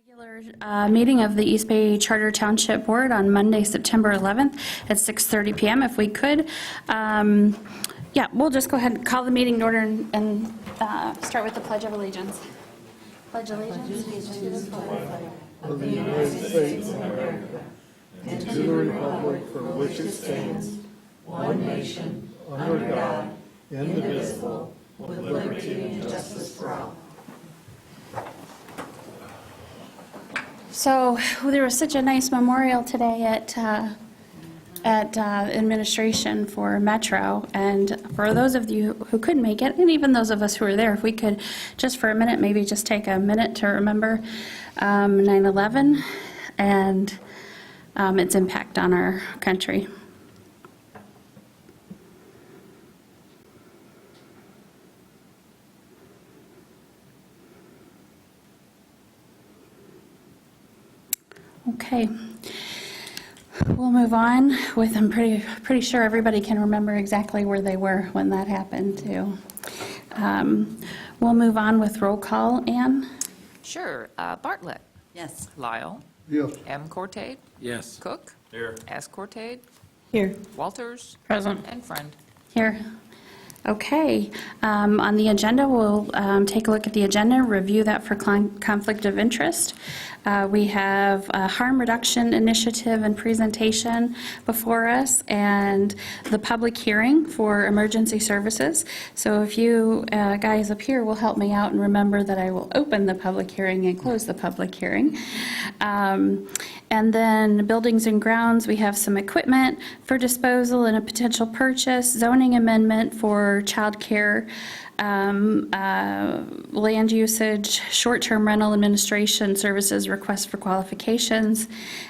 Regular meeting of the East Bay Charter Township Board on Monday, September 11th at 6:30 PM, if we could. Yeah, we'll just go ahead and call the meeting in order and start with the Pledge of Allegiance. Pledge allegiance to the flag of the United States of America and to the republic for which it stands, one nation, under God, indivisible, with liberty and justice for all. So there was such a nice memorial today at administration for Metro, and for those of you who couldn't make it, and even those of us who were there, if we could just for a minute, maybe just take a minute to remember 9/11 and its impact on our country. Okay, we'll move on with, I'm pretty sure everybody can remember exactly where they were when that happened too. We'll move on with roll call. Ann? Sure. Bartlett. Yes. Lyle. Yes. M. Cortade. Yes. Cook. Here. S. Cortade. Here. Walters. Present. And Friend. Here. Okay, on the agenda, we'll take a look at the agenda, review that for conflict of interest. We have a harm reduction initiative and presentation before us, and the public hearing for emergency services. So if you guys up here will help me out and remember that I will open the public hearing and close the public hearing. And then buildings and grounds, we have some equipment for disposal and a potential purchase, zoning amendment for childcare, land usage, short-term rental administration services, request for qualifications,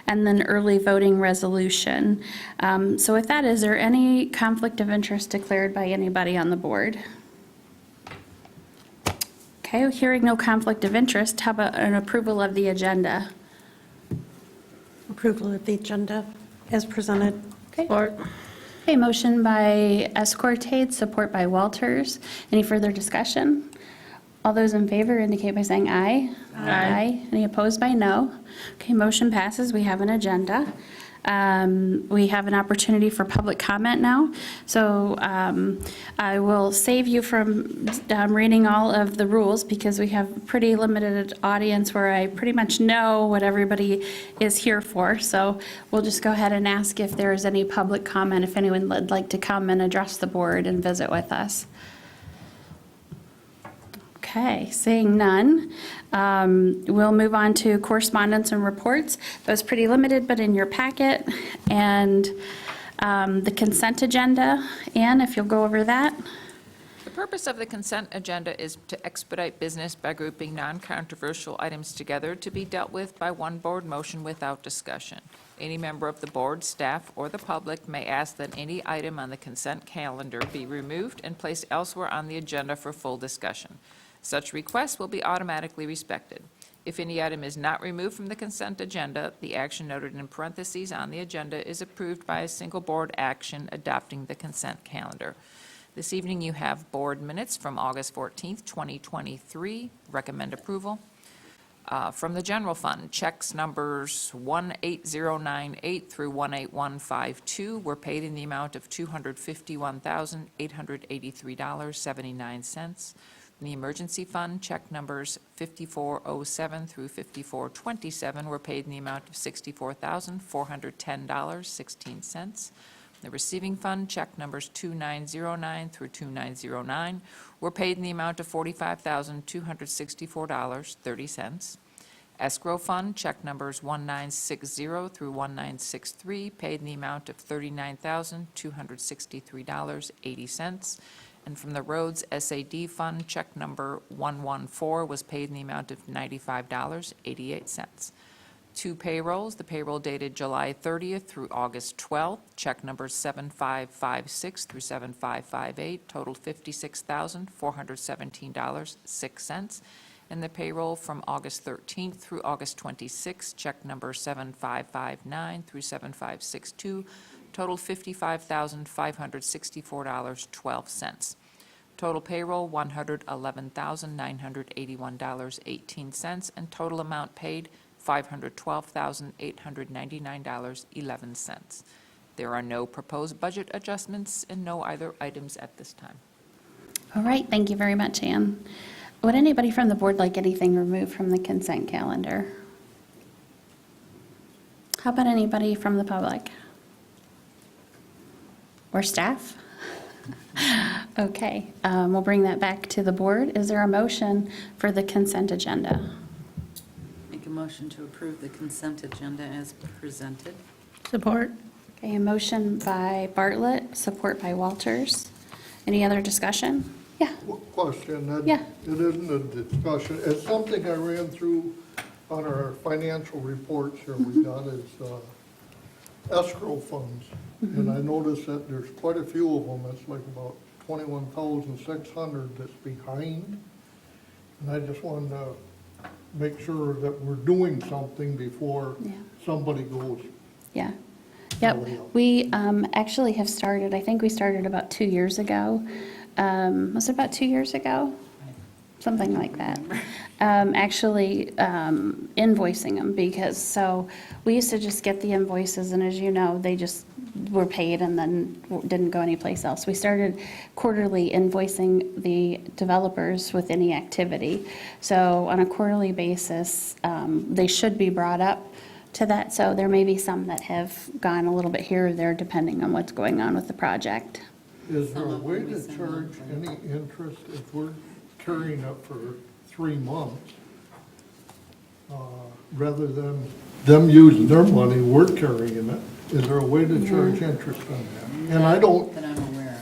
and then early voting resolution. So with that, is there any conflict of interest declared by anybody on the board? Okay, hearing no conflict of interest, how about an approval of the agenda? Approval of the agenda as presented. Okay. Okay, motion by Escortade, support by Walters. Any further discussion? All those in favor indicate by saying aye. Aye. Any opposed by no? Okay, motion passes. We have an agenda. We have an opportunity for public comment now. So I will save you from reading all of the rules because we have a pretty limited audience where I pretty much know what everybody is here for. So we'll just go ahead and ask if there is any public comment, if anyone would like to come and address the board and visit with us. Okay, seeing none, we'll move on to correspondence and reports. That was pretty limited, but in your packet. And the consent agenda. Ann, if you'll go over that. The purpose of the consent agenda is to expedite business by grouping non-controversial items together to be dealt with by one board motion without discussion. Any member of the board, staff, or the public may ask that any item on the consent calendar be removed and placed elsewhere on the agenda for full discussion. Such requests will be automatically respected. If any item is not removed from the consent agenda, the action noted in parentheses on the agenda is approved by a single board action adopting the consent calendar. This evening you have board minutes from August 14th, 2023. Recommend approval. From the general fund, checks numbers 18098 through 18152 were paid in the amount of $251,883.79. In the emergency fund, check numbers 5407 through 5427 were paid in the amount of $64,410.16. The receiving fund, check numbers 2909 through 2909 were paid in the amount of $45,264.30. Escrow fund, check numbers 1960 through 1963 paid in the amount of $39,263.80. And from the roads SAD fund, check number 114 was paid in the amount of $95.88. Two payrolls, the payroll dated July 30th through August 12th, check numbers 7556 through 7558, totaled $56,417.06. And the payroll from August 13th through August 26th, check number 7559 through 7562, totaled $55,564.12. Total payroll, $111,981.18, and total amount paid, $512,899.11. There are no proposed budget adjustments and no other items at this time. All right, thank you very much, Ann. Would anybody from the board like anything removed from the consent calendar? How about anybody from the public? Or staff? Okay, we'll bring that back to the board. Is there a motion for the consent agenda? Make a motion to approve the consent agenda as presented. Support. Okay, a motion by Bartlett, support by Walters. Any other discussion? Yeah, Question, that Yeah. it isn't a discussion, it's something I ran through on our financial reports here we got is escrow funds. And I noticed that there's quite a few of them, it's like about 21,600 that's behind. And I just wanted to make sure that we're doing something before Yeah. somebody goes. yeah. Yep, Oh, yeah. we actually have started, I think we started about 2 years ago. Was it about 2 years ago? Something like that. Actually invoicing them because, so we used to just get the invoices and as you know, they just were paid and then didn't go anyplace else. We started quarterly invoicing the developers with any activity. So on a quarterly basis, they should be brought up to that. So there may be some that have gone a little bit here or there depending on what's going on with the project. Is there a Some of way them we to send charge monthly. any interest if we're carrying it for 3 months? Rather than them using their money, we're carrying it. Is there a way to charge interest on that? And I don't That I'm aware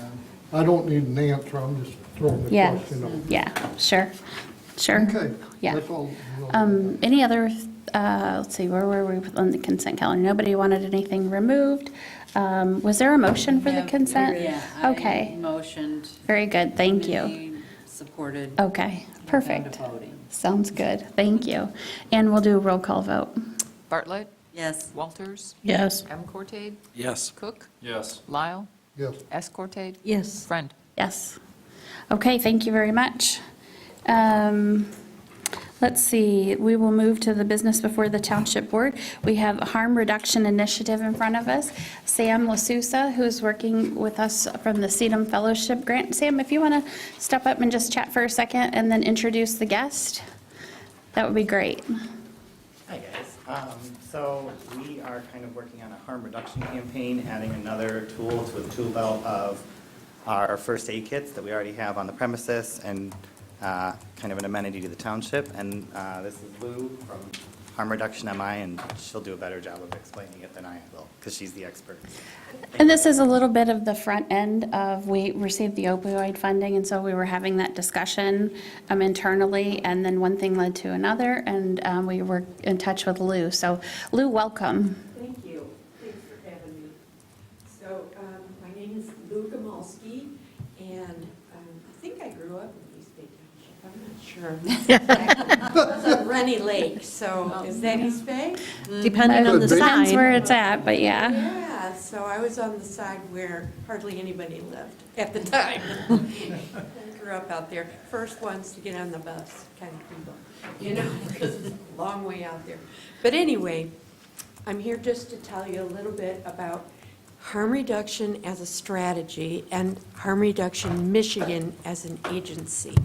of. need an answer, I'm just throwing the Yeah. question out. Yeah, sure, sure. Okay, Yeah. that's all. Any other, let's see, where were we on the consent calendar? Nobody wanted anything removed. Was there a motion for the Yeah, consent? Yeah. Okay, I motioned. very good, thank you. Renee Supported. Okay, perfect. Down to voting. Sounds good, thank you. And we'll do a roll call vote. Bartlett, Yes. Walters, Yes. M. Cortade, Yes. Cook, Yes. Lyle, Yes, S. Cortade, Yes. Friend. Yes. Okay, thank you very much. Let's see, we will move to the business before the Township Board. We have a harm reduction initiative in front of us. Sam LaSusa, who is working with us from the Sedum Fellowship Grant. Sam, if you want to step up and just chat for a second and then introduce the guest, that would be great. Hi, guys. So we are kind of working on a harm reduction campaign, adding another tool to the tool belt of our first aid kits that we already have on the premises and kind of an amenity to the township. And this is Lou from Harm Reduction MI, and she'll do a better job of explaining it than I will, because she's the expert. And this is a little bit of the front end of, we received the opioid funding, and so we were having that discussion internally, and then one thing led to another, and we were in touch with Lou. So Lou, welcome. Thank you. Thanks for having me. So, my name is Lou Gamalski, and I think I grew up in East Bay Township. I'm not sure. It's on Rennie Lake, so is that East Bay? Depending on the Could be. Depends side. where it's at, but yeah. Yeah, so I was on the side where hardly anybody lived at the time. I grew up out there. First ones to get on the bus, kind of people, you know, because it's a long way out there. But anyway, I'm here just to tell you a little bit about harm reduction as a strategy and harm reduction Michigan as an agency.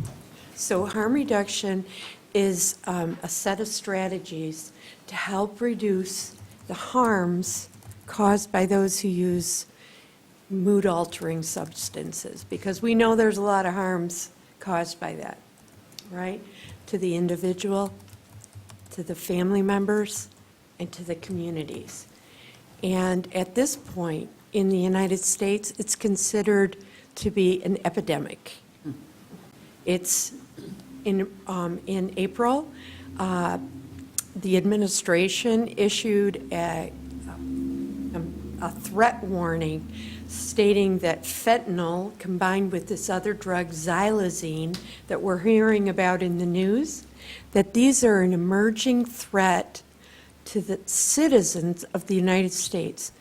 So harm reduction is a set of strategies to help reduce the harms caused by those who use mood-altering substances, because we know there's a lot of harms caused by that, right? To the individual, to the family members, and to the communities. And at this point, in the United States, it's considered to be an epidemic. It's, in April, the administration issued a threat warning stating that fentanyl, combined with this other drug, xylazine, that we're hearing about in the news, that these are an emerging threat to the citizens of the United States.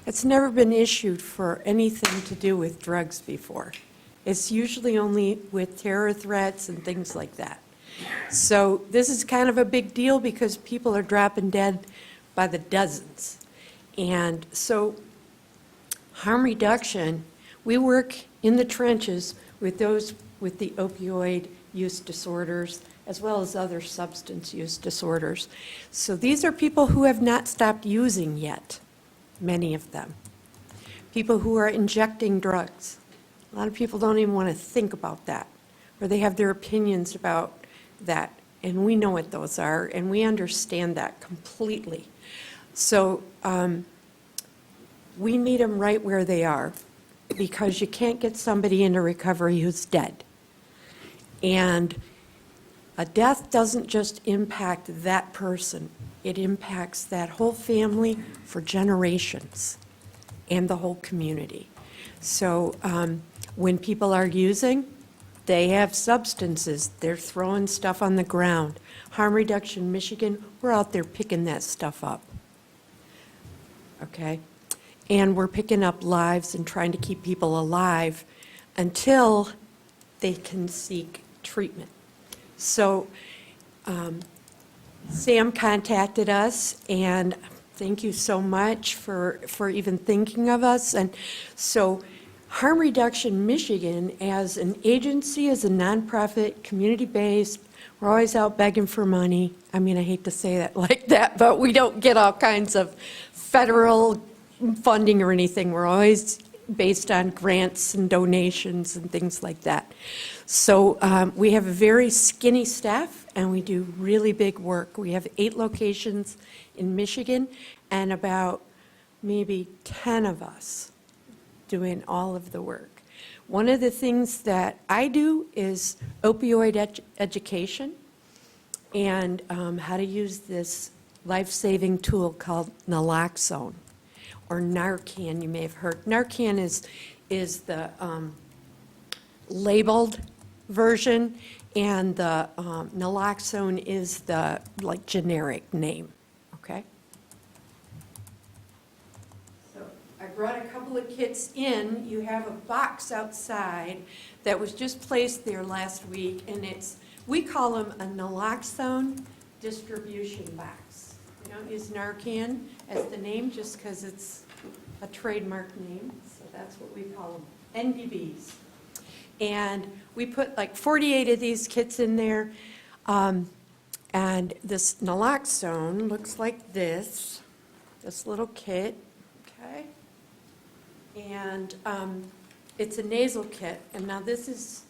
It's never been issued for anything to do with drugs before. It's usually only with terror threats and things like that. So this is kind of a big deal because people are dropping dead by the dozens. And so harm reduction, we work in the trenches with those with the opioid use disorders as well as other substance use disorders. So these are people who have not stopped using yet, many of them. People who are injecting drugs. A lot of people don't even want to think about that, or they have their opinions about that. And we know what those are, and we understand that completely. So we meet them right where they are, because you can't get somebody into recovery who's dead. And a death doesn't just impact that person, it impacts that whole family for generations and the whole community. So when people are using, they have substances, they're throwing stuff on the ground. Harm Reduction Michigan, we're out there picking that stuff up. Okay? And we're picking up lives and trying to keep people alive until they can seek treatment. So Sam contacted us, and thank you so much for even thinking of us. And so Harm Reduction Michigan, as an agency, as a nonprofit, community-based, we're always out begging for money. I mean, I hate to say that like that, but we don't get all kinds of federal funding or anything. We're always based on grants and donations and things like that. So we have a very skinny staff, and we do really big work. We have 8 locations in Michigan and about maybe 10 of us doing all of the work. One of the things that I do is opioid education and how to use this life-saving tool called naloxone, or Narcan, you may have heard. Narcan is the labeled version, and the naloxone is the generic name, okay? So I brought a couple of kits in. You have a box outside that was just placed there last week, and we call them a naloxone distribution box. We don't use Narcan as the name just because it's a trademark name, so that's what we call them, NDBs. And we put like 48 of these kits in there, and this naloxone looks like this little kit, okay? And it's a nasal kit, and now this is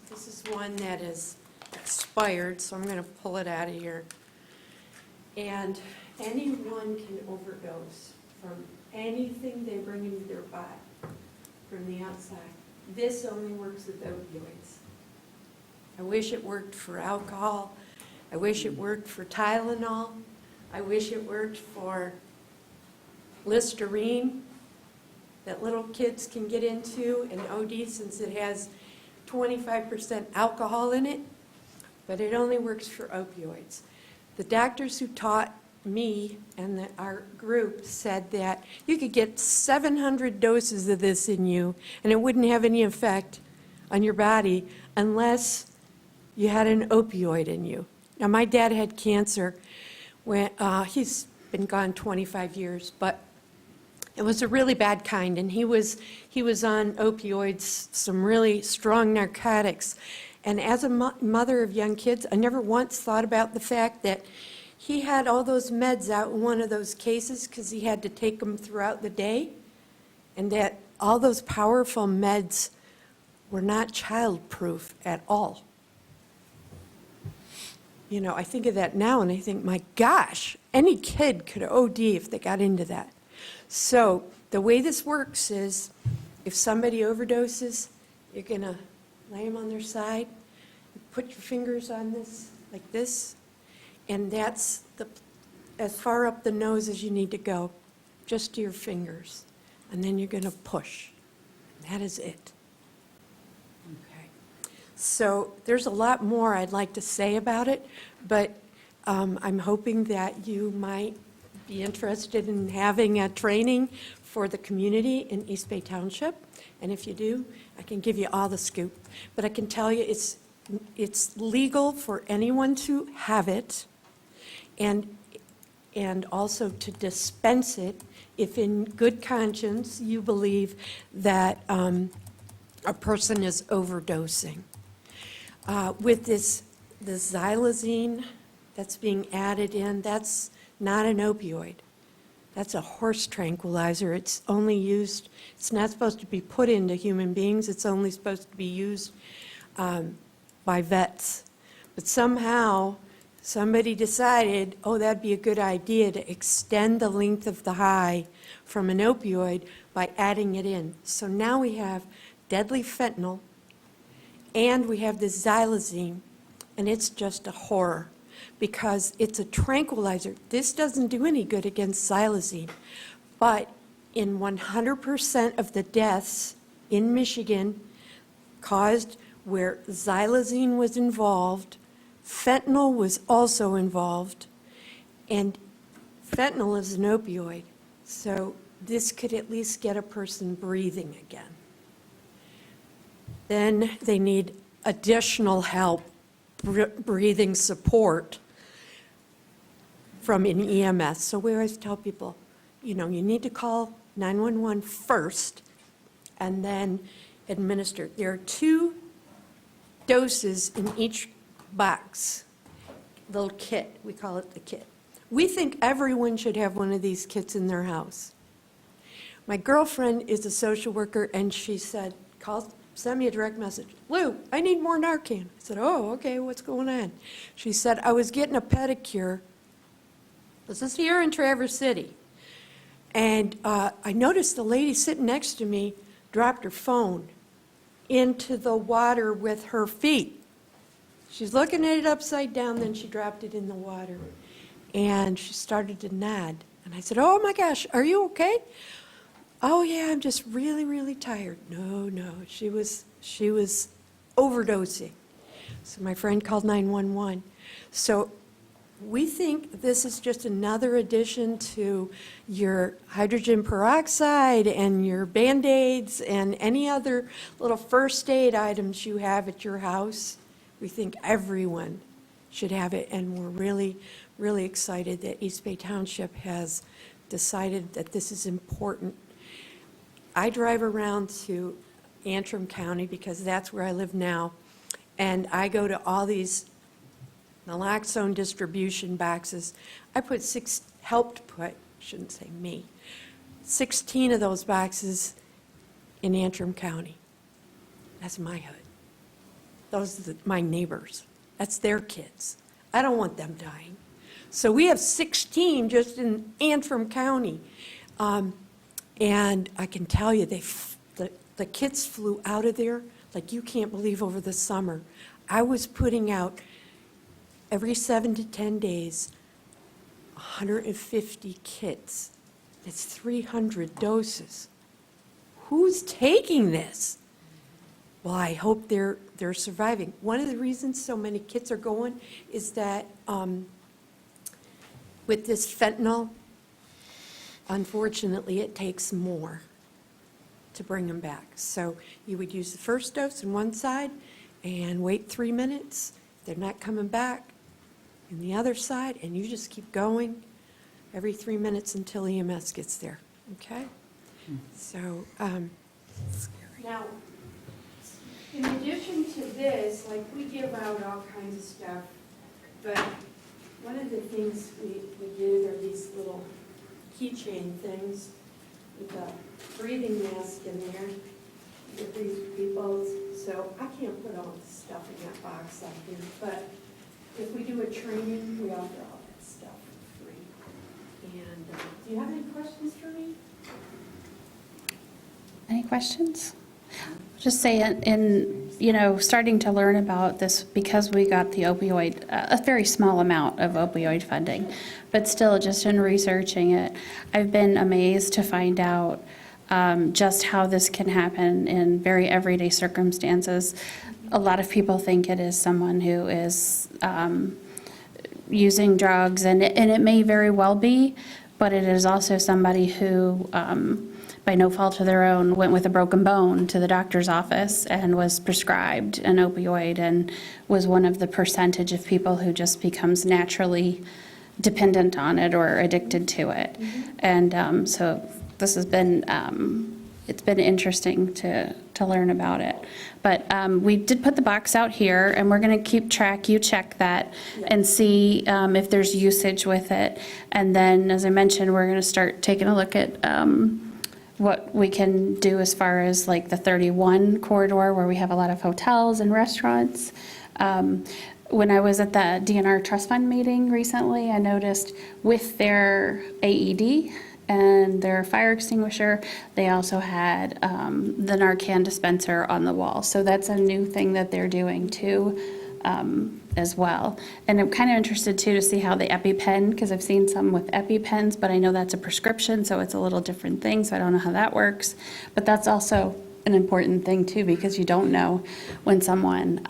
one that is expired, so I'm going to pull it out of here. And anyone can overdose from anything they bring into their body from the outside. This only works with opioids. I wish it worked for alcohol. I wish it worked for Tylenol. I wish it worked for Listerine that little kids can get into and OD since it has 25% alcohol in it, but it only works for opioids. The doctors who taught me and our group said that you could get 700 doses of this in you and it wouldn't have any effect on your body unless you had an opioid in you. Now, my dad had cancer when he's been gone 25 years, but it was a really bad kind, and he was on opioids, some really strong narcotics. And as a mother of young kids, I never once thought about the fact that he had all those meds out in one of those cases because he had to take them throughout the day, and that all those powerful meds were not child-proof at all. You know, I think of that now and I think, my gosh, any kid could OD if they got into that. So the way this works is if somebody overdoses, you're going to lay them on their side, put your fingers on this, like this, and that's as far up the nose as you need to go, just to your fingers. And then you're going to push. That is it. Okay. So there's a lot more I'd like to say about it, but I'm hoping that you might be interested in having a training for the community in East Bay Township. And if you do, I can give you all the scoop. But I can tell you it's it's legal for anyone to have it and also to dispense it if in good conscience you believe that a person is overdosing. With the xylazine that's being added in, that's not an opioid. That's a horse tranquilizer. It's only used, it's not supposed to be put into human beings. It's only supposed to be used by vets. But somehow, somebody decided, oh, that'd be a good idea to extend the length of the high from an opioid by adding it in. So now we have deadly fentanyl, and we have this xylazine, and it's just a horror because it's a tranquilizer. This doesn't do any good against xylazine, but in 100% of the deaths in Michigan caused where xylazine was involved, fentanyl was also involved, and fentanyl is an opioid, so this could at least get a person breathing again. Then they need additional help, breathing support from an EMS. So we always tell people, you need to call 911 first and then administer. There are 2 doses in each box, little kit, we call it the kit. We think everyone should have one of these kits in their house. My girlfriend is a social worker, and she said, send me a direct message. Lou, I need more Narcan. I said, oh, okay, what's going on? She said, I was getting a pedicure. This is here in Traverse City. And I noticed the lady sitting next to me dropped her phone into the water with her feet. She's looking at it upside down, then she dropped it in the water. And she started to nod. And I said, oh my gosh, are you okay? Oh yeah, I'm just really, really tired. No, she was overdosing. So my friend called 911. So we think this is just another addition to your hydrogen peroxide and your Band-Aids and any other little first aid items you have at your house. We think everyone should have it, and we're really, really excited that East Bay Township has decided that this is important. I drive around to Antrim County because that's where I live now, and I go to all these naloxone distribution boxes. I shouldn't say me, 16 of those boxes in Antrim County. That's my hood. Those are my neighbors. That's their kids. I don't want them dying. So we have 16 just in Antrim County. And I can tell you, the kids flew out of there like you can't believe over the summer. I was putting out every 7 to 10 days, 150 kits. It's 300 doses. Who's taking this? Well, I hope they're surviving. One of the reasons so many kits are going is that with this fentanyl, unfortunately, it takes more to bring them back. So you would use the first dose on one side and wait 3 minutes. If they're not coming back, in the other side, and you just keep going every 3 minutes until EMS gets there, okay? So, Now, in addition to this, like, we give out all kinds of stuff, but one of the things we do are these little keychain things with a breathing mask in there with these people. So I can't put all this stuff in that box out here, but if we do a training, we offer all that stuff for free. And do you have any questions for me? Any questions? Just say starting to learn about this because we got the opioid, a very small amount of opioid funding, but still just in researching it, I've been amazed to find out just how this can happen in very everyday circumstances. A lot of people think it is someone who is using drugs, and it may very well be, but it is also somebody who, by no fault of their own, went with a broken bone to the doctor's office and was prescribed an opioid and was one of the percentage of people who just becomes naturally dependent on it or addicted to it. And so this has been, it's been interesting to learn about it. But we did put the box out here, and we're going to keep track. You check that and see if there's usage with it. And then, as I mentioned, we're going to start taking a look at what we can do as far as like the 31 corridor where we have a lot of hotels and restaurants. When I was at the DNR Trust Fund meeting recently, I noticed with their AED and their fire extinguisher, they also had the Narcan dispenser on the wall. So that's a new thing that they're doing too, as well. And I'm kind of interested too to see how the EpiPen, because I've seen some with EpiPens, but I know that's a prescription, so it's a little different thing, so I don't know how that works. But that's also an important thing too, because you don't know when someone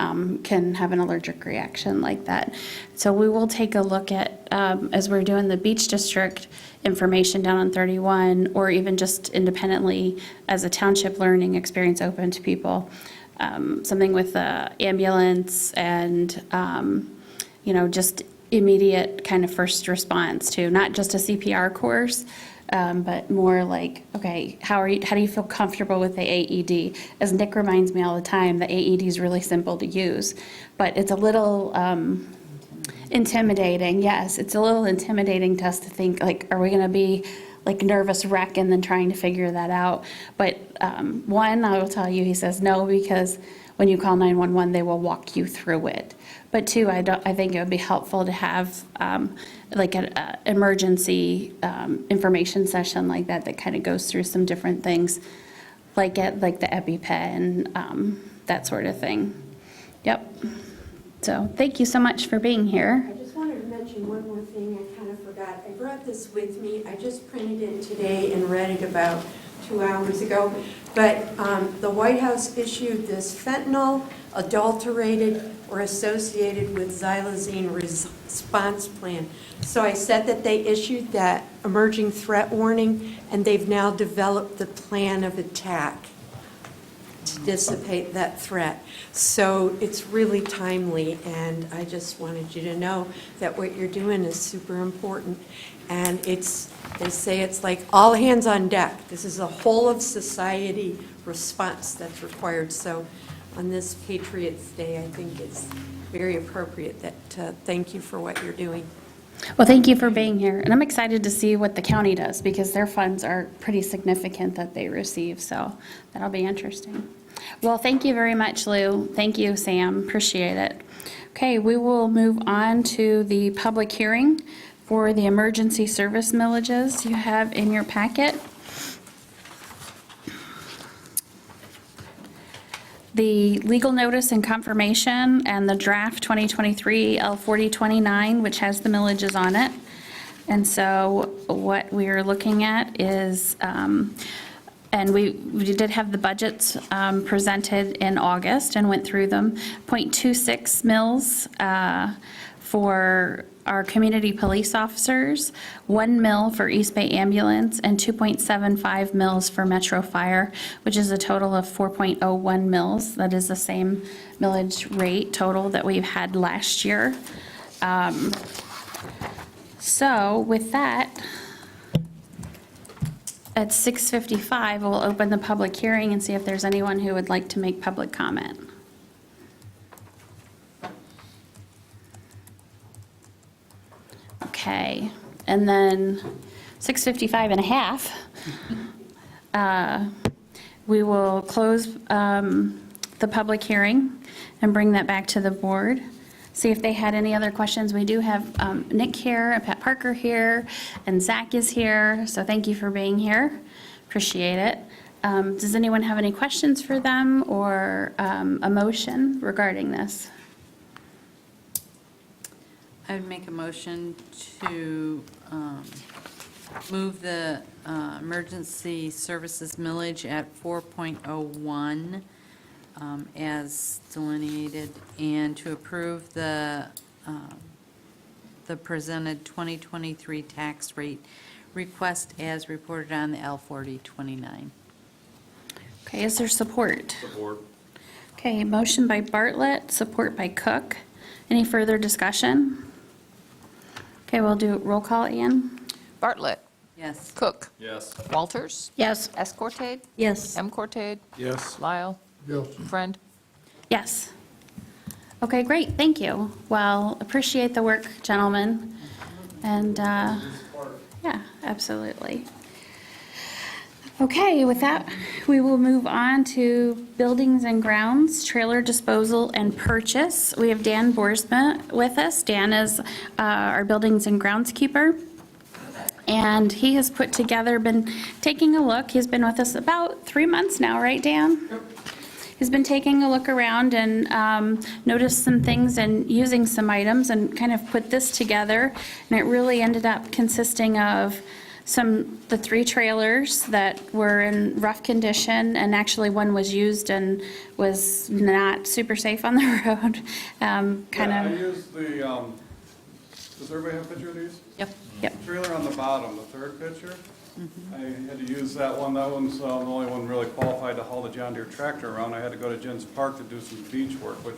can have an allergic reaction like that. So we will take a look at, as we're doing the Beach District information down on 31, or even just independently as a township learning experience open to people, something with the ambulance and, just immediate kind of first response to, not just a CPR course, but more like, okay, how do you feel comfortable with the AED? As Nick reminds me all the time, the AED is really simple to use, but it's a little intimidating. Yes, it's a little intimidating to us to think, like, are we going to be like nervous wreck and then trying to figure that out? But one, I will tell you, he says no, because when you call 911, they will walk you through it. But two, I think it would be helpful to have like an emergency information session like that kind of goes through some different things, like the EpiPen, that sort of thing. Yep. So thank you so much for being here. I just wanted to mention one more thing I kind of forgot. I brought this with me. I just printed it today and read it about 2 hours ago. But the White House issued this fentanyl, adulterated, or associated with xylazine response plan. So I said that they issued that emerging threat warning, and they've now developed the plan of attack to dissipate that threat. So it's really timely, and I just wanted you to know that what you're doing is super important. And they say it's like all hands on deck. This is a whole of society response that's required. So on this Patriots Day, I think it's very appropriate to thank you for what you're doing. Well, thank you for being here. And I'm excited to see what the county does, because their funds are pretty significant that they receive. So that'll be interesting. Well, thank you very much, Lou. Thank you, Sam. Appreciate it. Okay, we will move on to the public hearing for the emergency service millages you have in your packet. The legal notice and confirmation and the draft 2023 L4029, which has the millages on it. And so what we are looking at is, and we did have the budgets presented in August and went through them. 0.26 mils for our community police officers, 1 mil for East Bay Ambulance, and 2.75 mils for Metro Fire, which is a total of 4.01 mils. That is the same millage rate total that we've had last year. So with that, at 6:55, we'll open the public hearing and see if there's anyone who would like to make public comment. Okay, and then 6:55 and a half, we will close the public hearing and bring that back to the board. See if they had any other questions. We do have Nick here, and Pat Parker here, and Zach is here, so thank you for being here. Appreciate it. Does anyone have any questions for them or a motion regarding this? I would make a motion to move the emergency services millage at 4.01 as delineated, and to approve the presented 2023 tax rate request as reported on the L4029. Okay, is there support? Support. Okay, motion by Bartlett, support by Cook. Any further discussion? Okay, we'll do roll call, Ann. Bartlett. Yes. Cook. Yes. Walters. Yes. Escorted. Yes. M. Cortade. Yes. Lyle. Yes. Friend. Yes. Okay, great, thank you. Well, appreciate the work, gentlemen. And, yeah, absolutely. Okay, with that, we will move on to buildings and grounds, trailer disposal and purchase. We have Dan Boersma with us. Dan is our buildings and groundskeeper. And he has put together, been taking a look. He's been with us about 3 months now, right, Dan? He's been taking a look around and noticed some things and using some items and kind of put this together. And it really ended up consisting of the 3 trailers that were in rough condition, and actually one was used and was not super safe on the road. I used the, does everybody have a picture of these? Yep. Yep. Trailer on the bottom, the third picture. I had to use that one. That one's the only one really qualified to haul the John Deere tractor around. I had to go to Jen's Park to do some beach work, which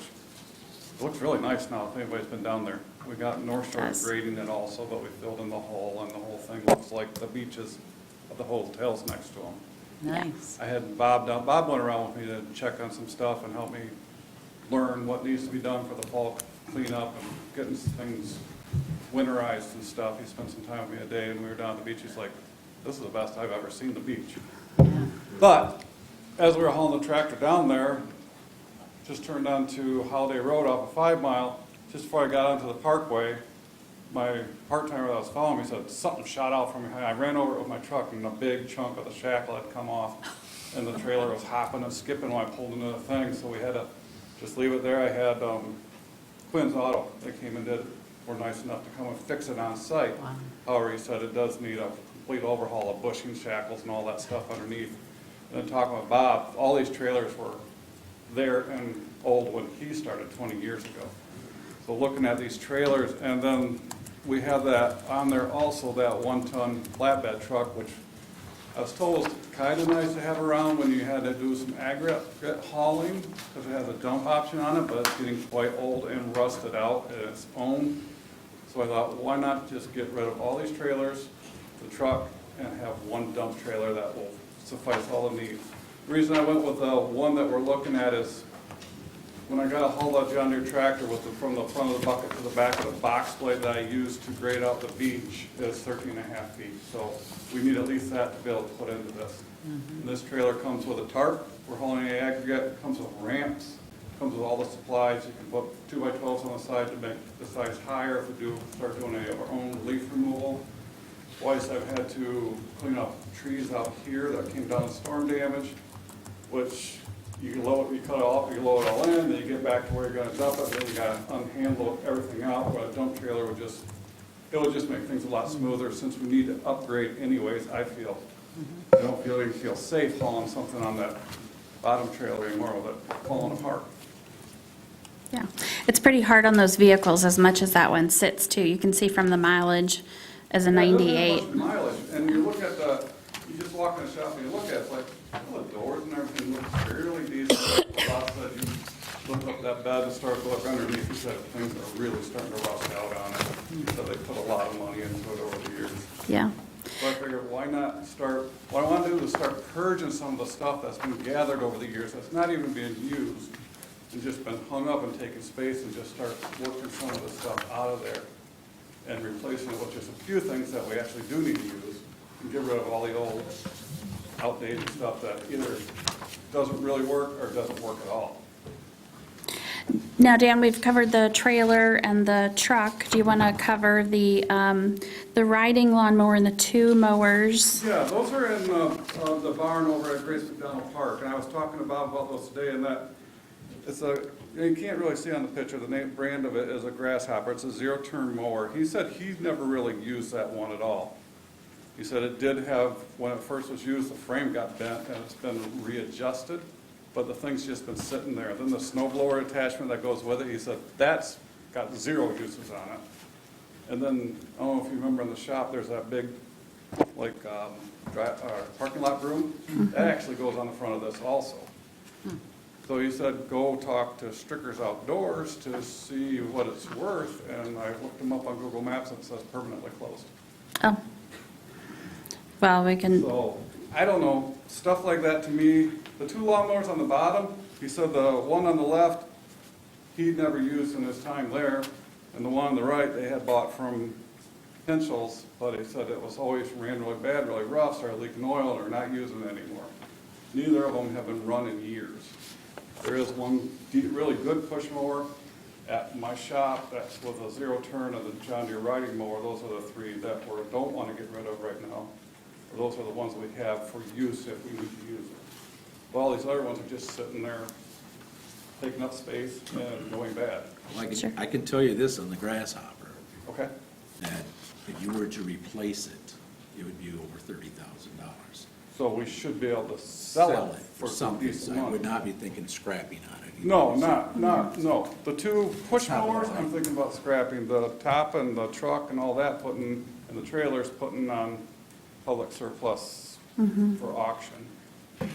looks really nice now, if anybody's been down there. We got North Shore Does. grading it also, but we filled in the hole, and the whole thing looks like the beaches of the hotels next to them. Nice. I had Bob down, Bob went around with me to check on some stuff and help me learn what needs to be done for the fall cleanup and getting things winterized and stuff. He spent some time with me a day, and we were down at the beach. He's like, this is the best I've ever seen the beach. But as we were hauling the tractor down there, just turned onto Holiday Road off of 5 Mile, just before I got onto the parkway, my part-timer that was following me said, something shot out from behind. I ran over it with my truck, and a big chunk of the shackle had come off, and the trailer was hopping and skipping when I pulled into the thing, so we had to just leave it there. I had Quinn's Auto, they came and were nice enough to come and fix it on site. Wow. However, he said it does need a complete overhaul of bushing, shackles, and all that stuff underneath. And then talking with Bob, all these trailers were there and old when he started 20 years ago. So looking at these trailers, and then we have that on there also, that 1-ton flatbed truck, which I was told was kind of nice to have around when you had to do some aggregate hauling, because it has a dump option on it, but it's getting quite old and rusted out at its own. So I thought, why not just get rid of all these trailers, the truck, and have one dump trailer that will suffice all the needs. The reason I went with the one that we're looking at is when I got a haul that John Deere tractor from the front of the bucket to the back of the box blade that I used to grade out the beach is 13.5 feet. So we need at least that to be able to put into this. And this trailer comes with a tarp. We're hauling the aggregate. Comes with ramps. Comes with all the supplies. You can put 2x12s on the side to make the size higher if we start doing our own leaf removal. Twice I've had to clean up trees out here that came down in storm damage, which you can load it, you cut it off, you load it all in, then you get back to where you're gonna dump it, then you gotta unhandle everything out, where a dump trailer would just make things a lot smoother, since we need to upgrade anyways, I feel. I don't feel safe hauling something on that bottom trailer anymore with it falling apart. Yeah, it's pretty hard on those vehicles as much as that one sits too. You can see from the mileage as a Yeah, it doesn't 98. have much mileage, and you look at you just walk in the shop and you look at it, it's like, all the doors and everything look fairly decent. Bob said you look up that bed and start to look underneath, he said things are really starting to rust out on it. So they put a lot of money into it over the years. Yeah, So I figured, why not what I want to do is start purging some of the stuff that's been gathered over the years that's not even being used and just been hung up and taking space, and just start working some of the stuff out of there and replacing it with just a few things that we actually do need to use, and get rid of all the old outdated stuff that either doesn't really work or doesn't work at all. now Dan, we've covered the trailer and the truck. Do you want to cover the riding lawnmower and the 2 mowers? Yeah, those are in the barn over at Grace McDonald Park, and I was talking about those today, and that you can't really see on the picture, the name brand of it is a Grasshopper. It's a 0-turn mower. He said he's never really used that one at all. He said it did have, when it first was used, the frame got bent and it's been readjusted, but the thing's just been sitting there. Then the snow blower attachment that goes with it, he said that's got 0 uses on it. And then, I don't know if you remember in the shop, there's that big like parking lot broom, that actually goes on the front of this also. So he said, go talk to Strickers Outdoors to see what it's worth, and I looked them up on Google Maps and it says permanently closed. Oh. Well, we can, So, I don't know, stuff like that to me, the two lawnmowers on the bottom, he said the one on the left, he'd never used in his time there, and the one on the right, they had bought from Henschel's, but he said it was always ran really bad, really rough, started leaking oil, and they're not using it anymore. Neither of them have been run in years. There is one really good push mower at my shop that's with a zero turn and the John Deere riding mower. Those are the three that we don't want to get rid of right now. Those are the ones we have for use if we need to use it. Well, these other ones are just sitting there, taking up space and going bad. Well, Sure. I can tell you this on the grasshopper, Okay? that if you were to replace it, it would be over $30,000. So we should be able to sell it for some something. decent I money. would not be thinking scrapping on it. No, no. The two push mowers, I'm thinking about scrapping. The top and the truck and all that and the trailers putting on public surplus for auction,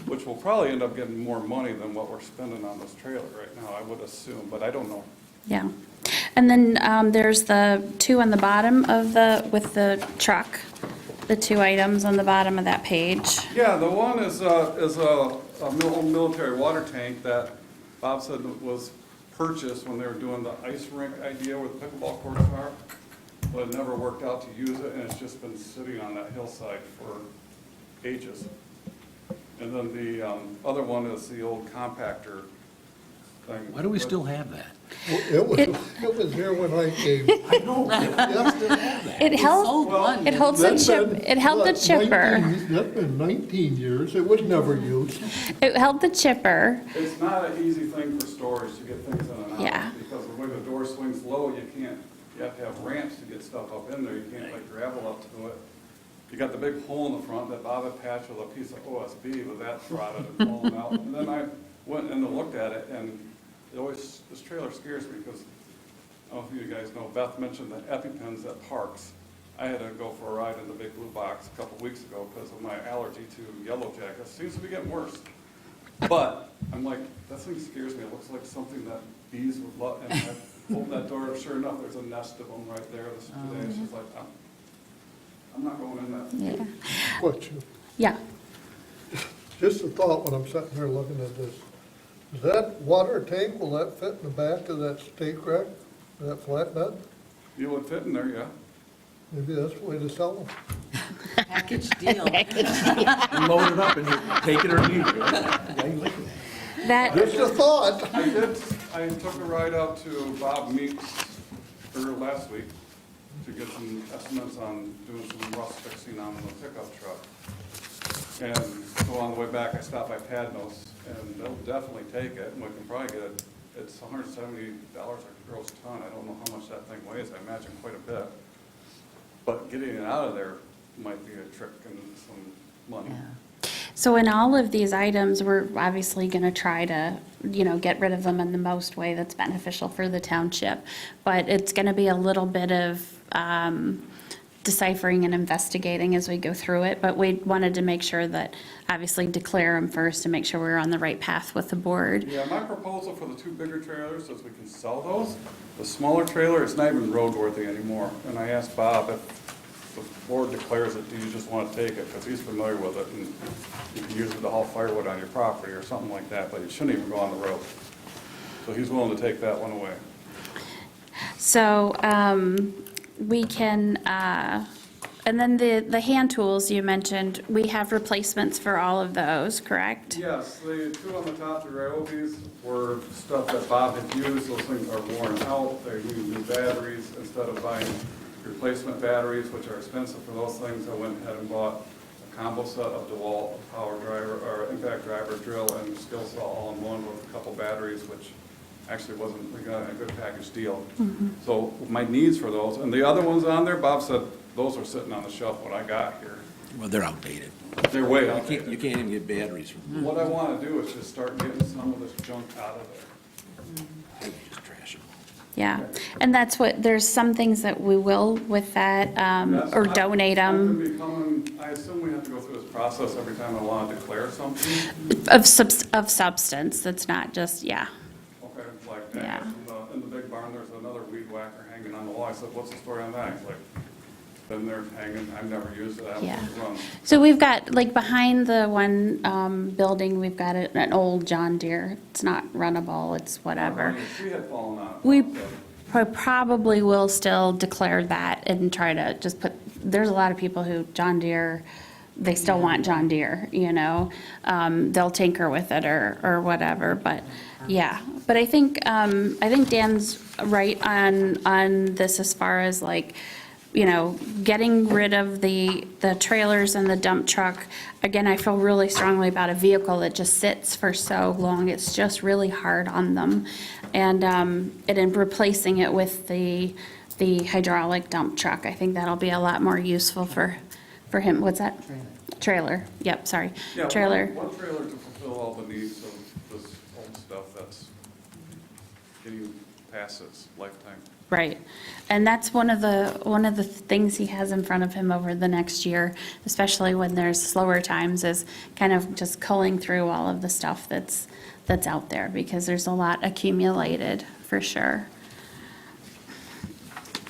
which will probably end up getting more money than what we're spending on this trailer right now, I would assume, but I don't know. yeah. And then there's the two on the bottom of with the truck, the two items on the bottom of that page. Yeah, the one is a military water tank that Bob said was purchased when they were doing the ice rink idea where the pickleball courts are, but it never worked out to use it, and it's just been sitting on that hillside for ages. And then the other one is the old compactor thing. Why do we still have that? It was here when I came. I know, we still have that. It held, Sold one. it holds the That's chip, been, it held the what, chipper. 19 That's been 19 years. It was never used. It held the chipper. It's not an easy thing for storage to get things in and out. Yeah. Because the way the door swings low, you have to have ramps to get stuff up in there. You can't like gravel up to it. You got the big hole in the front that Bob had patched with a piece of OSB, but that's rotted and fallen out. And then I went and looked at it, and this trailer scares me because, I don't know if you guys know, Beth mentioned the EpiPens at parks. I had to go for a ride in the big blue box a couple weeks ago because of my allergy to yellow jackets. Seems to be getting worse. But I'm like, that thing scares me. It looks like something that bees would love. And I opened that door, sure enough, there's a nest of them right there. This today, it's just like, I'm not going in that. Yeah. Question. Yeah. Just a thought when I'm sitting here looking at this. Is that water tank, will that fit in the back of that stake rack, that flatbed? You would fit in there, yeah. Maybe that's the way to sell them. Package deal. You load it up and you take it or leave it. Yeah, you like it. That, Just a thought. I took a ride out to Bob Meeks last week to get some estimates on doing some rust fixing on the pickup truck. And so on the way back, I stopped by Padnos, and they'll definitely take it, and we can probably get it. It's $170 a gross ton. I don't know how much that thing weighs. I imagine quite a bit. But getting it out of there might be a trick and some money. so in all of these items, we're obviously going to try to, get rid of them in the most way that's beneficial for the township. But it's going to be a little bit of deciphering and investigating as we go through it. But we wanted to make sure that, obviously, declare them first and make sure we're on the right path with the board. Yeah, my proposal for the two bigger trailers is we can sell those. The smaller trailer is not even roadworthy anymore. And I asked Bob if the board declares it, do you just want to take it? Because he's familiar with it, and you can use it to haul firewood on your property or something like that, but it shouldn't even go on the road. So he's willing to take that one away. So we can, and then the hand tools you mentioned, we have replacements for all of those, correct? Yes, the two on the top, the Ryobis, were stuff that Bob had used. Those things are worn out. They need new batteries. Instead of buying replacement batteries, which are expensive for those things, I went ahead and bought a combo set of DeWalt power driver, or impact driver, drill, and skill saw all in one with a couple batteries, which actually we got a good package deal. So my needs for those, and the other ones on there, Bob said those are sitting on the shelf when I got here. Well, they're outdated. They're way You outdated. can't even get batteries from them. What I want to do is just start getting some of this junk out of there. I would just trash them. Yeah, and that's what, there's some things that we will with that, or donate I'm them gonna be coming, I assume we have to go through this process every time I want to declare something. of substance, that's not just, yeah. Okay, like, Yeah. in the big barn, there's another weed whacker hanging on the wall. I said, what's the story on that? He's like, been there hanging, I've never used it, I Yeah. haven't run. So we've got, like, behind the one building, we've got an old John Deere. It's not runnable, it's whatever. The tree had fallen on it. We so- probably will still declare that and try to just put, there's a lot of people who, John Deere, they still want John Deere, you know? They'll tinker with it or whatever, but, yeah. But I think Dan's right on this as far as like, you know, getting rid of the trailers and the dump truck. Again, I feel really strongly about a vehicle that just sits for so long. It's just really hard on them. And in replacing it with the hydraulic dump truck, I think that'll be a lot more useful for him. What's that? Trailer. Yep, sorry. Yeah, Trailer. one trailer to fulfill all the needs of this old stuff that's getting past its lifetime. Right. And that's one of the things he has in front of him over the next year, especially when there's slower times, is kind of just culling through all of the stuff that's out there, because there's a lot accumulated, for sure.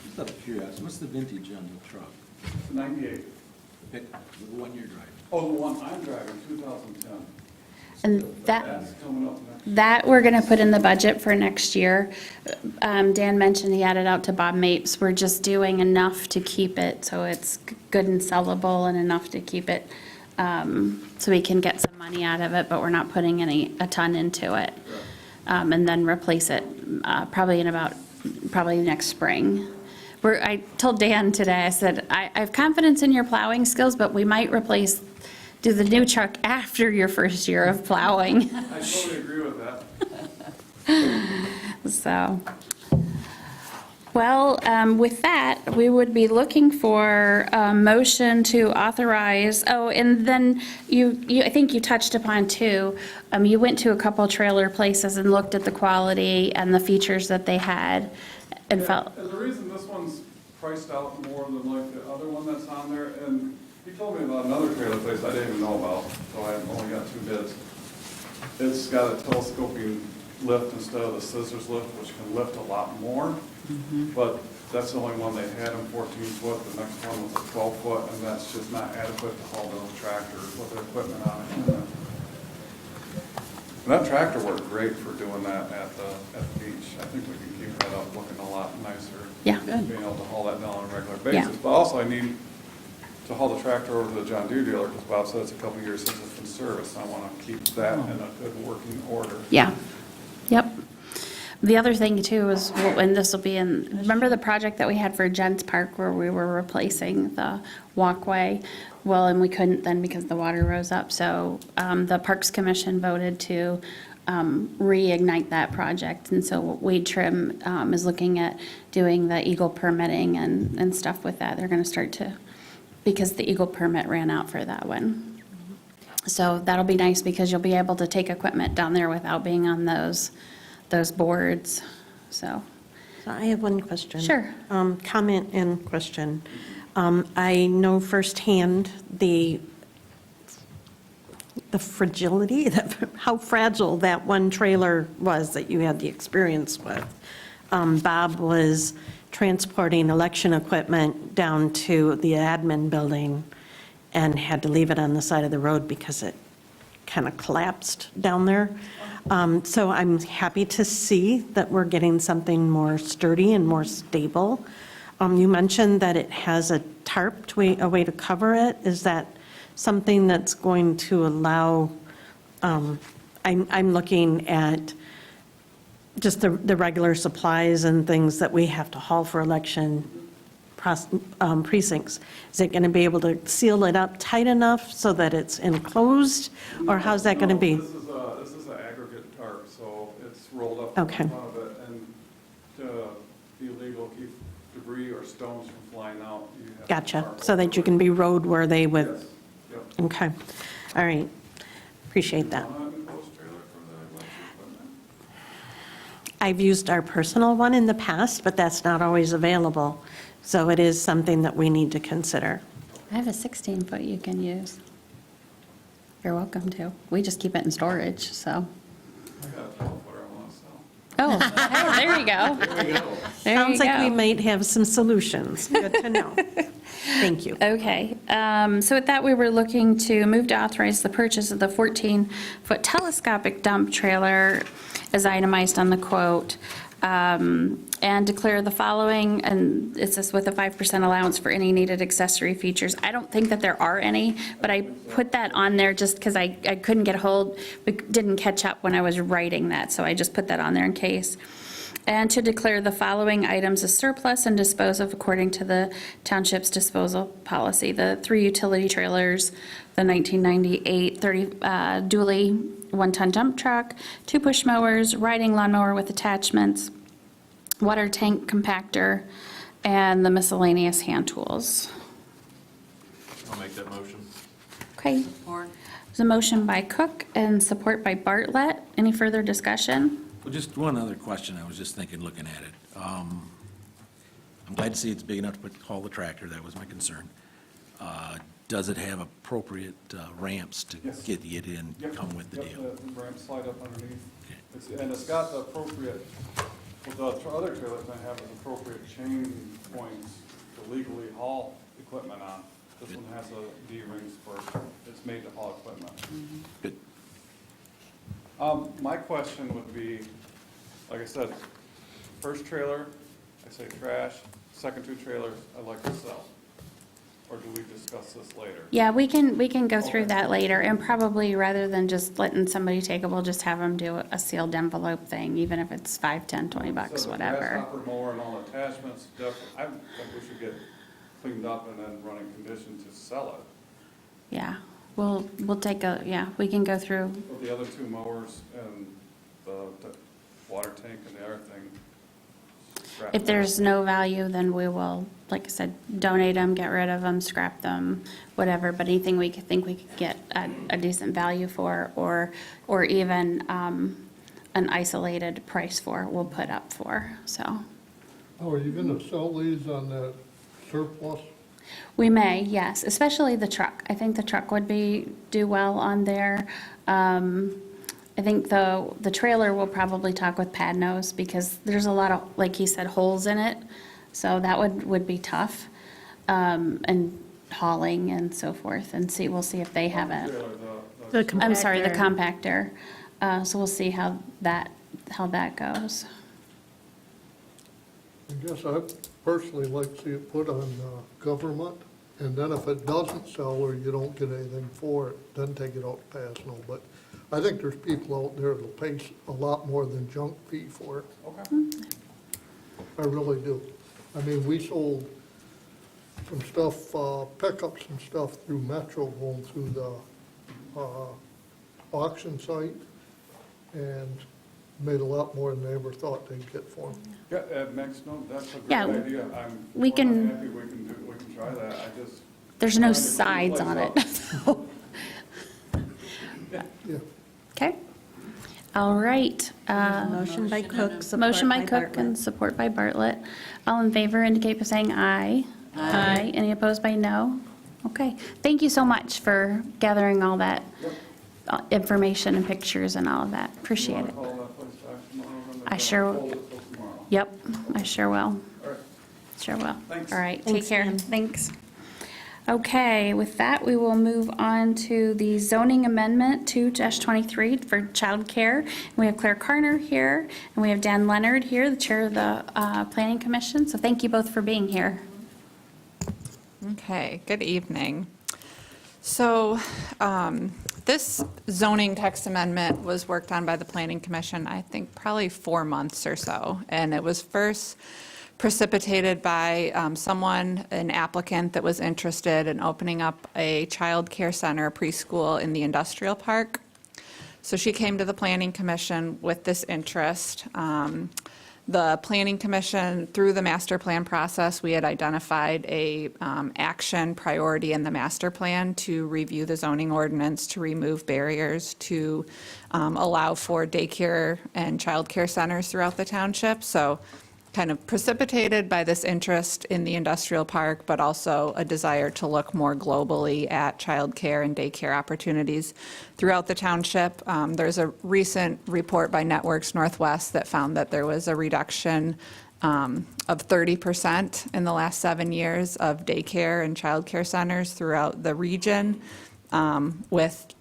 Just out of curiosity, what's the vintage on the truck? 98. Pick, the one you're driving? Oh, the one I'm driving, 2010. And That's coming up next. that we're going to put in the budget for next year. Dan mentioned he had it out to Bob Mapes. We're just doing enough to keep it so it's good and sellable, and enough to keep it so we can get some money out of it, but we're not putting a ton into it. And then replace it probably next spring. I told Dan today, I said, I have confidence in your plowing skills, but we might do the new truck after your first year of plowing. I totally agree with that. So, well, with that, we would be looking for a motion to authorize, and then I think you touched upon too, you went to a couple trailer places and looked at the quality and the features that they had and felt, And the reason this one's priced out more than like the other one that's on there, and he told me about another trailer place I didn't even know about, so I only got 2 bids. It's got a telescoping lift instead of the scissors lift, which can lift a lot more. But that's the only one they had in 14 foot. The next one was a 12 foot, and that's just not adequate to haul those tractors with their equipment on it. And that tractor worked great for doing that at the beach. I think we can keep that up looking a lot nicer. Yeah. Being able to haul that down on a regular Yeah. basis. But also I need to haul the tractor over to the John Deere dealer, because Bob said it's a couple years since it's been serviced. I want to keep that in a good working order. yeah, yep. The other thing too is, and this will be remember the project that we had for Gents Park where we were replacing the walkway? Well, and we couldn't then because the water rose up, so the Parks Commission voted to reignite that project, and so Wade Trim is looking at doing the Eagle permitting and stuff with that. They're gonna start to, because the Eagle permit ran out for that one. So that'll be nice, because you'll be able to take equipment down there without being on those boards, so. So I have one question. Sure. Comment and question. I know firsthand the fragility, how fragile that one trailer was that you had the experience with. Bob was transporting election equipment down to the admin building and had to leave it on the side of the road because it kind of collapsed down there. So I'm happy to see that we're getting something more sturdy and more stable. You mentioned that it has a tarp, a way to cover it. Is that something that's going to allow, I'm looking at just the regular supplies and things that we have to haul for election precincts. Is it going to be able to seal it up tight enough so that it's enclosed, or how's that going to be? This is an aggregate tarp, so it's rolled up Okay. in front of it, and to be legal, keep debris or stones from flying out. You have to Gotcha, tarp so that over you can be roadworthy it. with, Yes, yep. okay, all right, appreciate that. Want a new post trailer for the election I've used our personal one in the past, but that's not always available. So it is something that we need to consider. I have a 16-foot you can use. You're welcome to. We just keep it in storage, so. I got a 12-footer I want to sell. Oh, hey, there you go. There we go. There Sounds you like we go. might have some solutions. Good to know. Thank you. Okay, so with that, we were looking to move to authorize the purchase of the 14-foot telescopic dump trailer as itemized on the quote, and declare the following, and it says with a 5% allowance for any needed accessory features. I don't think that there are any, but I put that on there just because I couldn't get a hold, didn't catch up when I was writing that, so I just put that on there in case. And to declare the following items as surplus and dispose of according to the township's disposal policy. The 3 utility trailers, the 1998 dually 1-ton dump truck, 2 push mowers, riding lawnmower with attachments, water tank compactor, and the miscellaneous hand tools. I'll make that motion. Okay, Support. there's a motion by Cook and support by Bartlett. Any further discussion? Well, just one other question, I was just thinking, looking at it. I'm glad to see it's big enough to haul the tractor, that was my concern. Does it have appropriate ramps to Yes. get it in, Yep, come with the yep, deal? The ramp slide up underneath. And it's got the appropriate, what the other trailer's gonna have is appropriate chain points to legally haul equipment on. This one has a D-rings for, it's made to haul equipment. Good. My question would be, like I said, first trailer, I say trash, second 2 trailers, I'd like to sell. Or do we discuss this later? Yeah, we can go through Okay. that later, and probably rather than just letting somebody take it, we'll just have them do a sealed envelope thing, even if it's 5, 10, 20 bucks, So the whatever. grasshopper mower and all the attachments, I think we should get cleaned up and then running condition to sell it. Yeah, we'll take we can go through, But the other 2 mowers and the water tank and the other thing. scrap if them. there's no value, then we will, like I said, donate them, get rid of them, scrap them, whatever, but anything we could think we could get a decent value for, or even an isolated price for, we'll put up for, so. Oh, are you gonna sell these on that surplus? We may, yes, especially the truck. I think the truck would do well on there. I think the trailer will probably talk with Pad Nose because there's a lot of, like he said, holes in it. So that would be tough. And hauling and so forth, and we'll see if they have it. Trailer, I'm sorry, the compactor. compactor. So we'll see how that goes. I guess I personally like to see it put on government, and then if it doesn't sell or you don't get anything for it, then take it out to pass no. But I think there's people out there that'll pay a lot more than junk fee for it. Okay. I really do. I mean, we sold some stuff, pickups and stuff through Metro going through the auction site, and made a lot more than they ever thought they'd get for them. Yeah, it makes that's a great Yeah, idea. we can- Happy we can try that. I just. There's no trying to clean the sides on it. place Yeah. Okay. All right. Motion by Cook, support Motion by by Cook Bartlett. and support by Bartlett. All in favor indicate by saying aye. Aye. Any opposed by no? Okay. Thank you so much for gathering all that information and pictures and all of that. Appreciate it. You wanna call that place back tomorrow? And I then sure will. hold it till tomorrow. Yep, I sure will. All right. Sure will. Thanks. All right, take Thanks, care. Ann. Thanks. Okay, with that, we will move on to the zoning amendment 2-23 for childcare. We have Claire Carner here, and we have Dan Leonard here, the chair of the Planning Commission. So thank you both for being here. Okay, good evening. So this zoning text amendment was worked on by the Planning Commission, I think probably 4 months or so. And it was first precipitated by someone, an applicant that was interested in opening up a child care center, a preschool in the industrial park. So she came to the Planning Commission with this interest. the Planning Commission, through the master plan process, we had identified a action priority in the master plan to review the zoning ordinance, to remove barriers, to allow for daycare and childcare centers throughout the township. So kind of precipitated by this interest in the industrial park, but also a desire to look more globally at childcare and daycare opportunities throughout the township. There's a recent report by Networks Northwest that found that there was a reduction of 30% in the last 7 years of daycare and childcare centers throughout the region, with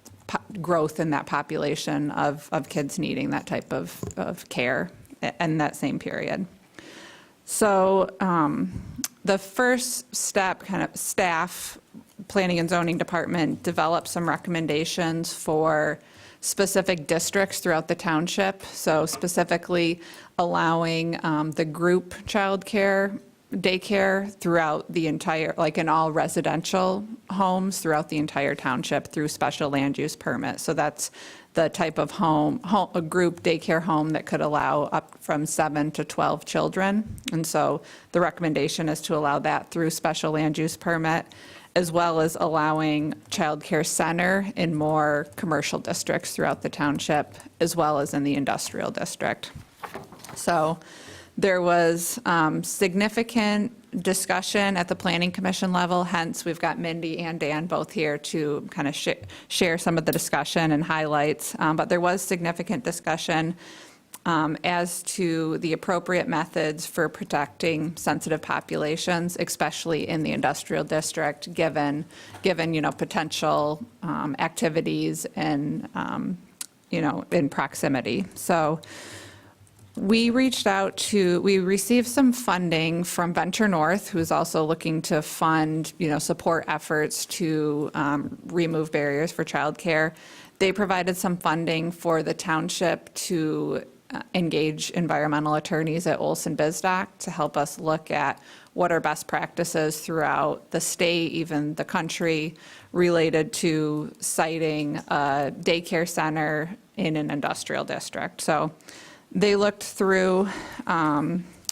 growth in that population of kids needing that type of care in that same period. So the first step, kind of staff, Planning and Zoning Department developed some recommendations for specific districts throughout the township. So specifically allowing the group childcare, daycare throughout the entire, like in all residential homes throughout the entire township through special land use permit. So that's the type of home, a group daycare home that could allow up from 7 to 12 children. And so the recommendation is to allow that through special land use permit, as well as allowing childcare center in more commercial districts throughout the township, as well as in the industrial district. So there was significant discussion at the Planning Commission level, hence we've got Mindy and Dan both here to kind of share some of the discussion and highlights. But there was significant discussion as to the appropriate methods for protecting sensitive populations, especially in the industrial district, given potential activities and in proximity. So we received some funding from Venture North, who's also looking to fund, support efforts to remove barriers for childcare. They provided some funding for the township to engage environmental attorneys at Olson Bizdoc to help us look at what are best practices throughout the state, even the country, related to citing a daycare center in an industrial district. So they looked through,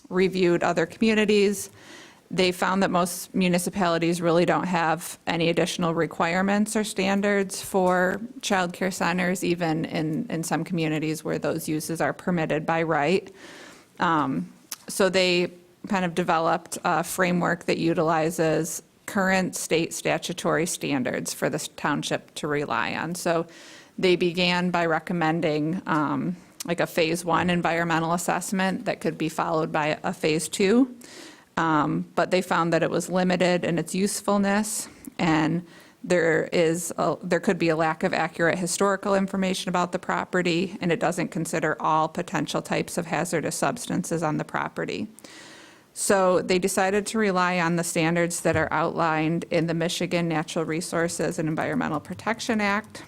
reviewed other communities. They found that most municipalities really don't have any additional requirements or standards for childcare centers, even in some communities where those uses are permitted by right. So they kind of developed a framework that utilizes current state statutory standards for this township to rely on. So they began by recommending like a phase 1 environmental assessment that could be followed by a phase 2. But they found that it was limited in its usefulness, and there could be a lack of accurate historical information about the property, and it doesn't consider all potential types of hazardous substances on the property. So they decided to rely on the standards that are outlined in the Michigan Natural Resources and Environmental Protection Act.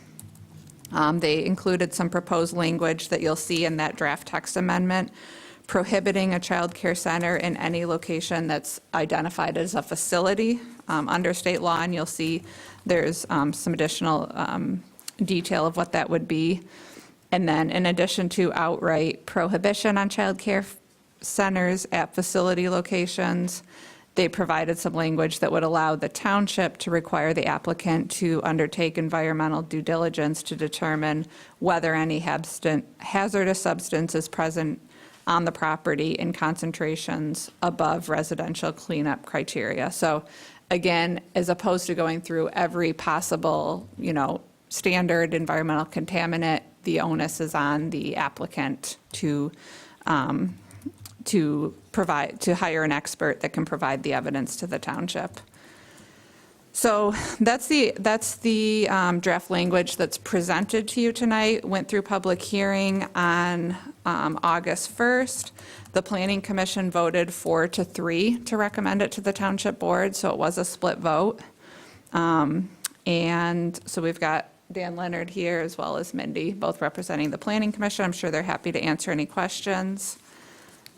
They included some proposed language that you'll see in that draft text amendment, prohibiting a child care center in any location that's identified as a facility under state law, and you'll see there's some additional detail of what that would be. And then in addition to outright prohibition on child care centers at facility locations, they provided some language that would allow the township to require the applicant to undertake environmental due diligence to determine whether any hazardous substance is present on the property in concentrations above residential cleanup criteria. So again, as opposed to going through every possible, standard environmental contaminant, the onus is on the applicant to hire an expert that can provide the evidence to the township. So that's the draft language that's presented to you tonight. Went through public hearing on August 1st. The Planning Commission voted 4-3 to recommend it to the Township Board, so it was a split vote. And so we've got Dan Leonard here as well as Mindy, both representing the Planning Commission. I'm sure they're happy to answer any questions.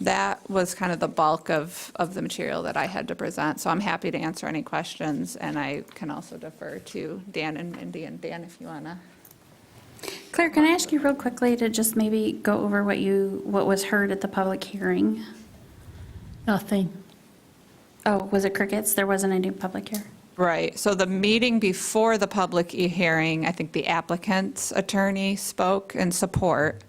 That was kind of the bulk of the material that I had to present, so I'm happy to answer any questions, and I can also defer to Dan and Mindy. And Dan, if you want to. Claire, can I ask you real quickly to just maybe go over what was heard at the public hearing? Nothing. Oh, was it crickets? There wasn't any public hearing? Right, so the meeting before the public hearing, I think the applicant's attorney spoke in support,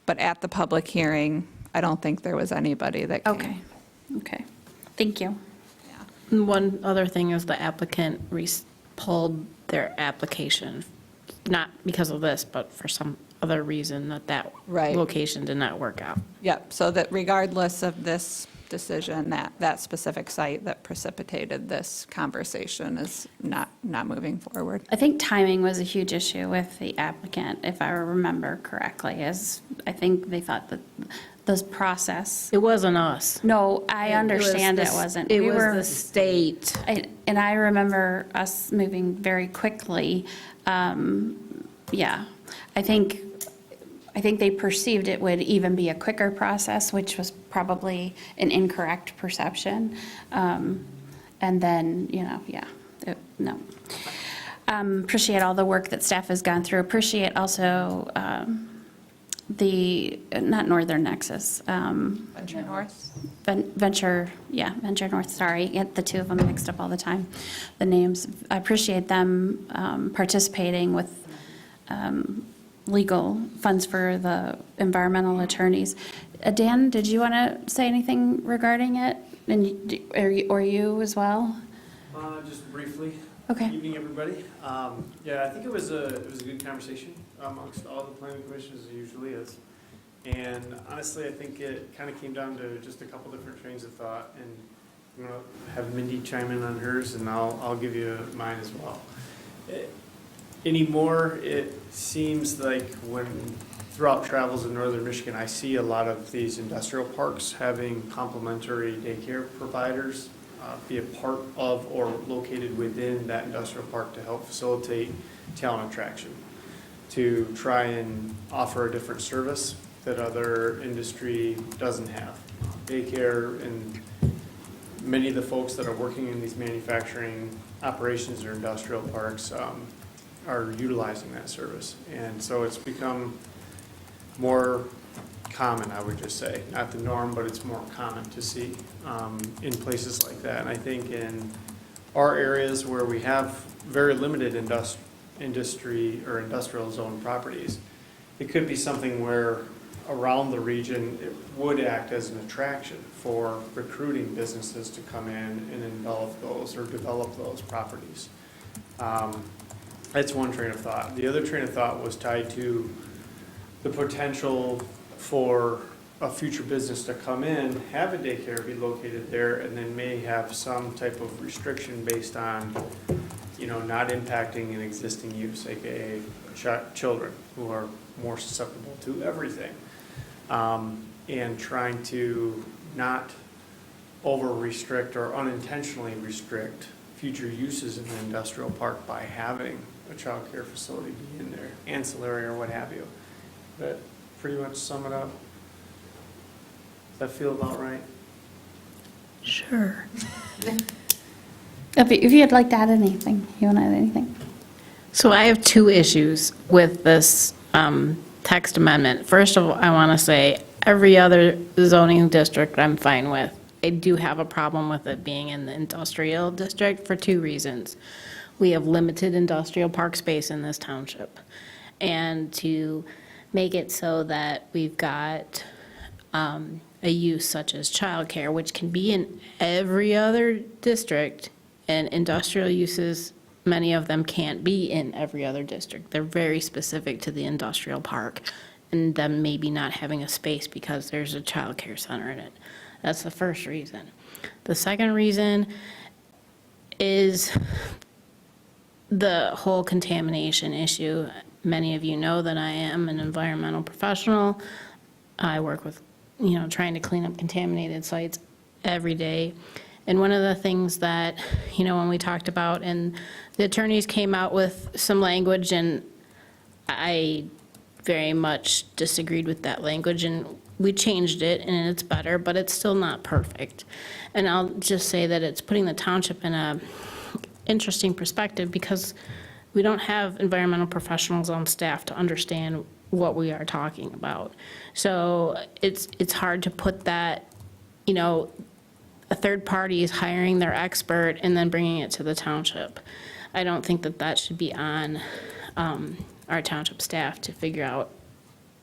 but at the public hearing, I don't think there was anybody that came. Okay, okay. Thank you. One other thing is the applicant pulled their application, not because of this, but for some other reason that Right. location did not work out. Yep, so that regardless of this decision, that specific site that precipitated this conversation is not moving forward. I think timing was a huge issue with the applicant, if I remember correctly, as I think they thought that this process. It wasn't us. No, I understand it wasn't. It We was were- the state. And I remember us moving very quickly. Yeah, I think they perceived it would even be a quicker process, which was probably an incorrect perception. And then, yeah, no. Appreciate all the work that staff has gone through. Appreciate also not Northern Nexus. Venture North? Venture North, sorry, get the two of them mixed up all the time, the names. I appreciate them participating with legal funds for the environmental attorneys. Dan, did you want to say anything regarding it? Or you as well? Just briefly. Okay. Evening, everybody. Yeah, I think it was a good conversation amongst all the planning commissions, as it usually is. And honestly, I think it kind of came down to just a couple different trains of thought. And I'm going to have Mindy chime in on hers, and I'll give you mine as well. Anymore, it seems like when throughout travels in northern Michigan, I see a lot of these industrial parks having complementary daycare providers be a part of or located within that industrial park to help facilitate talent attraction, to try and offer a different service that other industry doesn't have. Daycare and many of the folks that are working in these manufacturing operations or industrial parks are utilizing that service. And so it's become more common, I would just say. Not the norm, but it's more common to see in places like that. And I think in our areas where we have very limited industry or industrial zone properties, it could be something where around the region it would act as an attraction for recruiting businesses to come in and develop those properties. That's one train of thought. The other train of thought was tied to the potential for a future business to come in, have a daycare be located there, and then may have some type of restriction based on, not impacting an existing use, aka children who are more susceptible to everything, and trying to not over-restrict or unintentionally restrict future uses in the industrial park by having a child care facility be in there, ancillary or what have you. That pretty much sum it up. Does that feel about right? Sure. If you'd like to add anything, you want to add anything? So I have two issues with this text amendment. First of all, I want to say every other zoning district I'm fine with. I do have a problem with it being in the industrial district for two reasons. We have limited industrial park space in this township. And to make it so that we've got a use such as childcare, which can be in every other district, and industrial uses, many of them can't be in every other district. They're very specific to the industrial park, and them maybe not having a space because there's a childcare center in it. That's the first reason. The second reason is the whole contamination issue. Many of you know that I am an environmental professional. I work with, trying to clean up contaminated sites every day. And one of the things that, when we talked about, and the attorneys came out with some language, and I very much disagreed with that language, and we changed it, and it's better, but it's still not perfect. And I'll just say that it's putting the township in a interesting perspective, because we don't have environmental professionals on staff to understand what we are talking about. So it's hard to put that, you know, a third party is hiring their expert and then bringing it to the township. I don't think that that should be on our township staff to figure out,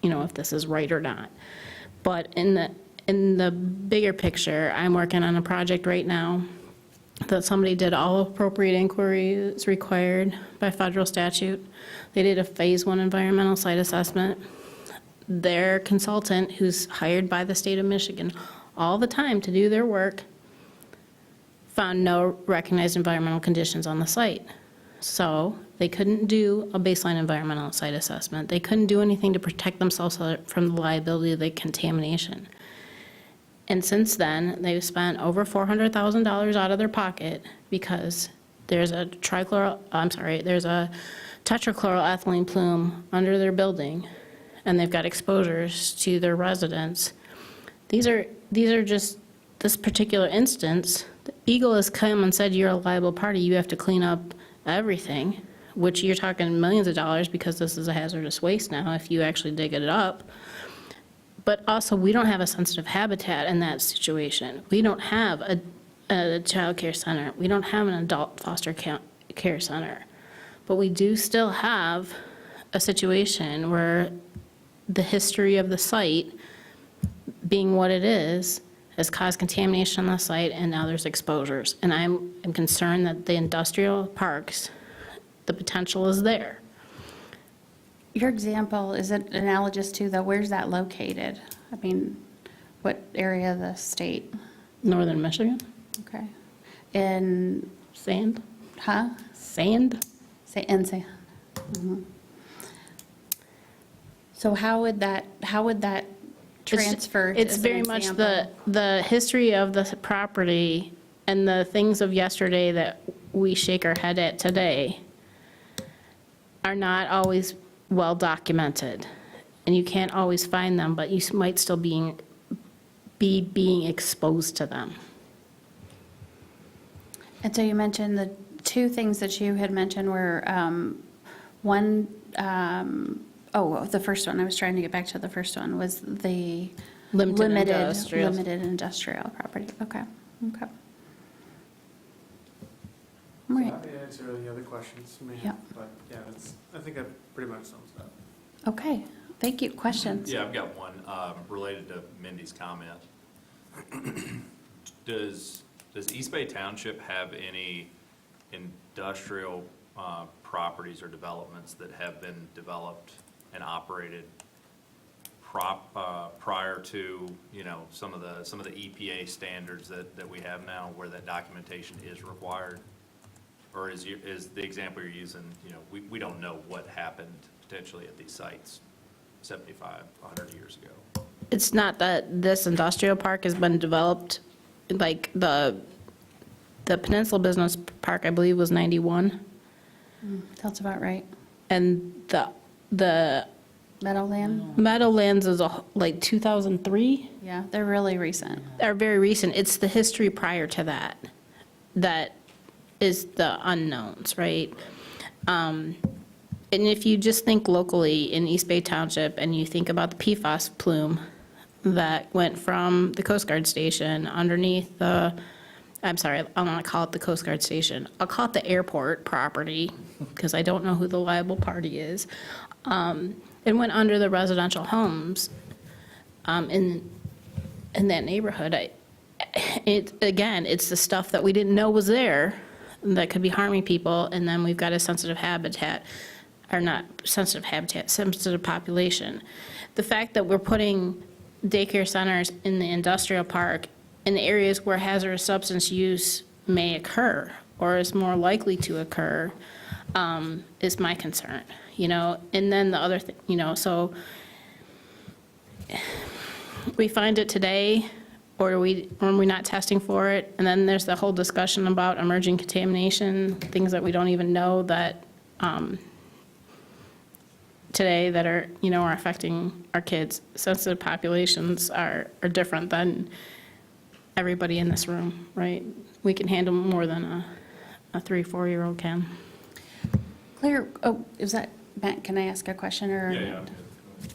you know, if this is right or not. But in the bigger picture, I'm working on a project right now that somebody did all appropriate inquiries required by federal statute. They did a phase 1 environmental site assessment. Their consultant, who's hired by the state of Michigan all the time to do their work, found no recognized environmental conditions on the site. So they couldn't do a baseline environmental site assessment. They couldn't do anything to protect themselves from the liability of the contamination. And since then, they've spent over $400,000 out of their pocket because there's a there's a tetrachloroethylene plume under their building, and they've got exposures to their residents. These are just, this particular instance, the Eagle has come and said, you're a liable party, you have to clean up everything, which you're talking millions of dollars because this is a hazardous waste now if you actually dig it up. But also, we don't have a sensitive habitat in that situation. We don't have a child care center. We don't have an adult foster care center. But we do still have a situation where the history of the site, being what it is, has caused contamination on the site, and now there's exposures. And I'm concerned that the industrial parks, the potential is there. Your example, is it analogous to where's that located? I mean, what area of the state? Northern Michigan, Okay. In, sand, huh? sand. Say. Mhm. So how would that transfer? It's as an very much example? the history of the property and the things of yesterday that we shake our head at today are not always well documented, and you can't always find them, but you might still be being exposed to them. And so you mentioned the two things that you had mentioned were, one, the first one, I was trying to get back to the first one, was the Limited industrial. limited industrial property. Okay. All right. Happy to answer any other questions you may Yeah. have, but yeah, I think that pretty much sums it up. Okay, thank you. Questions? Yeah, I've got one related to Mindy's comment. Does East Bay Township have any industrial properties or developments that have been developed and operated prior to, you know, some of the EPA standards that we have now, where that documentation is required? Or is the example you're using, you know, we don't know what happened potentially at these sites 75, 100 years ago? It's not that this industrial park has been developed, like the Peninsula Business Park, I believe, was 91. That's about right. And the Meadowland? Meadowlands is like 2003. Yeah, they're really recent. Are very recent. It's the history prior to that that is the unknowns, right? And if you just think locally in East Bay Township and you think about the PFAS plume that went from the Coast Guard station underneath the, I'm sorry, I'm not call it the Coast Guard station. I'll call it the airport property because I don't know who the liable party is. It went under the residential homes in that neighborhood. It's the stuff that we didn't know was there that could be harming people, and then we've got a sensitive habitat, or not sensitive habitat, sensitive population. The fact that we're putting daycare centers in the industrial park in areas where hazardous substance use may occur or is more likely to occur is my concern, you know? And then the other thing, you know, so we find it today, or are we not testing for it? And then there's the whole discussion about emerging contamination, things that we don't even know that today that are, you know, are affecting our kids. Sensitive populations are different than everybody in this room, right? We can handle more than a 3-4-year-old can. Claire, oh, is that, Matt, can I ask a question or? Yeah, yeah.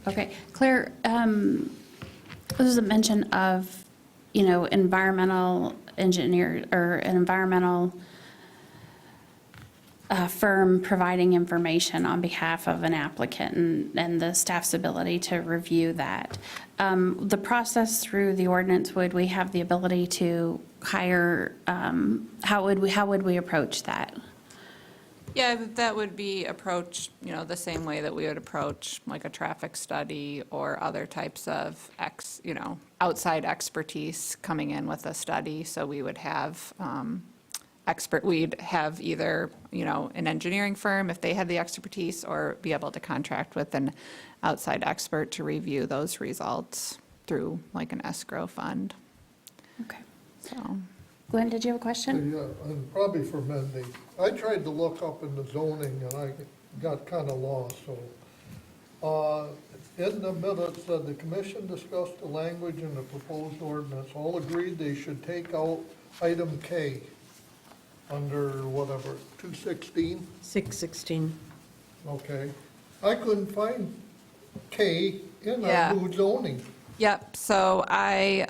Okay, Claire, there's a mention of, environmental engineer or an environmental firm providing information on behalf of an applicant and the staff's ability to review that. The process through the ordinance, would we have the ability to hire, how would we approach that? Yeah, that would be approached, the same way that we would approach like a traffic study or other types of outside expertise coming in with a study. So we would have we'd have either, an engineering firm if they had the expertise, or be able to contract with an outside expert to review those results through like an escrow fund. Okay. So, Glenn, did you have a question? Yeah, and probably for Mindy. I tried to look up in the zoning and I got kind of lost, so. In the minutes, the commission discussed the language in the proposed ordinance. All agreed they should take out item K under whatever, 216? 616. Okay. I couldn't find K in Yeah. our new zoning. yep, so I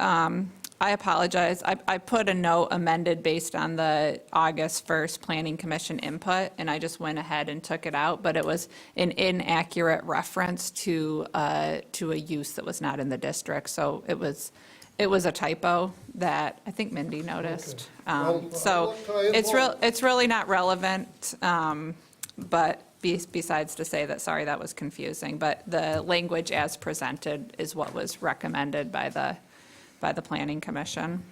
apologize. I put a note amended based on the August 1st Planning Commission input, and I just went ahead and took it out, but it was an inaccurate reference to a use that was not in the district. So it was a typo that I think Mindy noticed. Well, So it's really not relevant, but besides to say that, sorry, that was confusing. But the language as presented is what was recommended by the Planning Commission.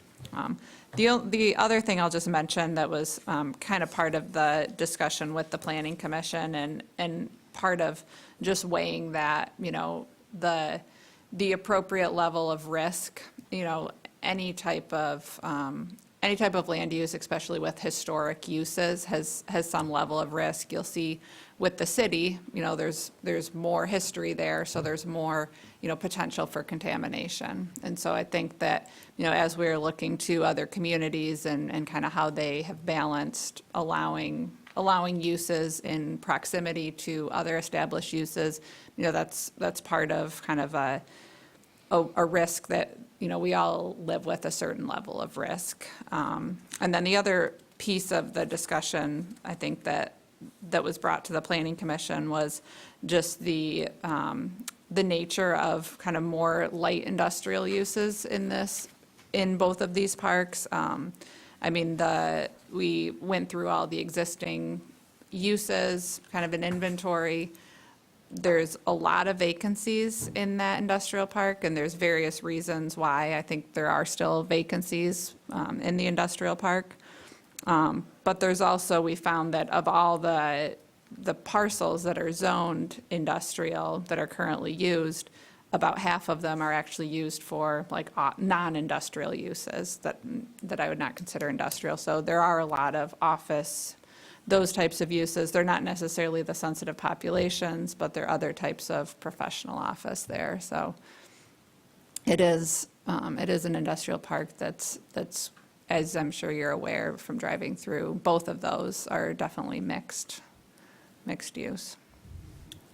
The other thing I'll just mention that was kind of part of the discussion with the Planning Commission and part of just weighing that, the appropriate level of risk, any type of land use, especially with historic uses, has some level of risk. You'll see with the city, there's more history there, so there's more, potential for contamination. And so I think that, as we're looking to other communities and kind of how they have balanced allowing uses in proximity to other established uses, that's part of kind of a risk that, we all live with a certain level of risk. And then the other piece of the discussion, I think that was brought to the Planning Commission was just the nature of kind of more light industrial uses in both of these parks. We went through all the existing uses, kind of an inventory. There's a lot of vacancies in that industrial park, and there's various reasons why I think there are still vacancies in the industrial park. But there's also, we found that of all the parcels that are zoned industrial that are currently used, about half of them are actually used for like non-industrial uses that I would not consider industrial. So there are a lot of office, those types of uses. They're not necessarily the sensitive populations, but there are other types of professional office there. So it is an industrial park that's, as I'm sure you're aware from driving through, both of those are definitely mixed use.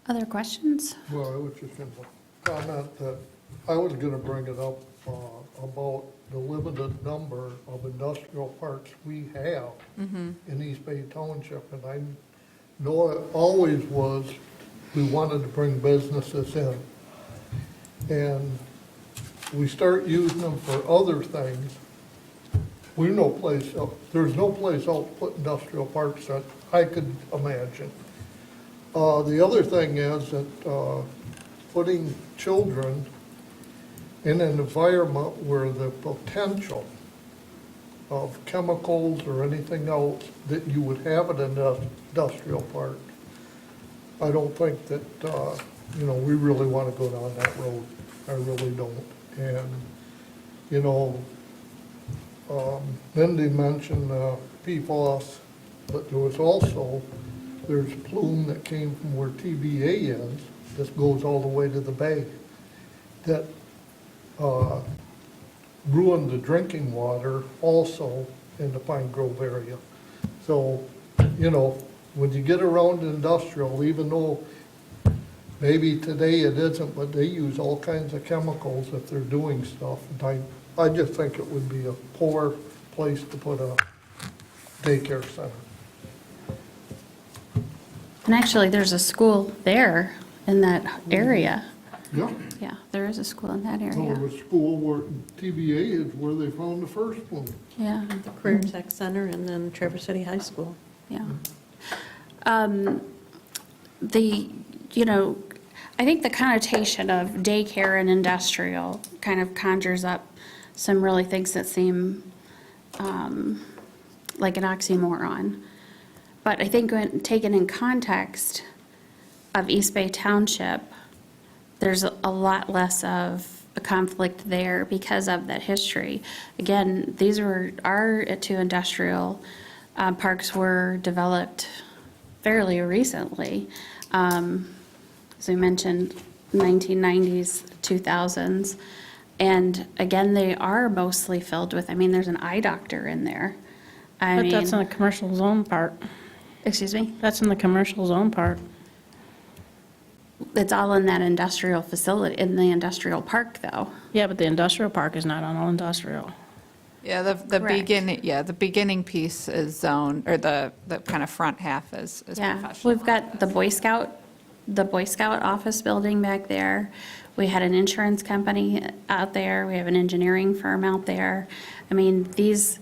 Other questions? Well, I was just going to comment that I was going to bring it up about the limited number of industrial parks we have in East Bay Township. And I know it always was, we wanted to bring businesses in. And we start using them for other things. There's no place else to put industrial parks that I could imagine. The other thing is that putting children in an environment where the potential of chemicals or anything else that you would have in an industrial park, I don't think that, we really want to go down that road. I really don't. And, Mindy mentioned PFAS, but there was also, there's plume that came from where TBA is, this goes all the way to the bay, that ruined the drinking water also in the Pine Grove area. So, when you get around industrial, even though maybe today it isn't, but they use all kinds of chemicals if they're doing stuff. And I just think it would be a poor place to put a daycare center. And actually, there's a school there in that area. Yeah. Yeah, there is a school in that So area. the school where TBA is where they found the first one. Yeah, The Career Tech Center and then Traverse City High School. yeah. I think the connotation of daycare and industrial kind of conjures up some really things that seem like an oxymoron. But I think when taken in context of East Bay Township, there's a lot less of a conflict there because of that history. Again, these were, our two industrial parks were developed fairly recently. As we mentioned, 1990s, 2000s. And again, they are mostly filled with, there's an eye doctor in there. But that's in the commercial zone part. Excuse me? That's in the commercial zone part. It's all in that industrial facility, in the industrial park, though. Yeah, but the industrial park is not on all industrial. Yeah, the Correct. beginning piece is zone, or the kind of front half is Yeah, professional. we've got the Boy Scout office building back there. We had an insurance company out there. We have an engineering firm out there. These,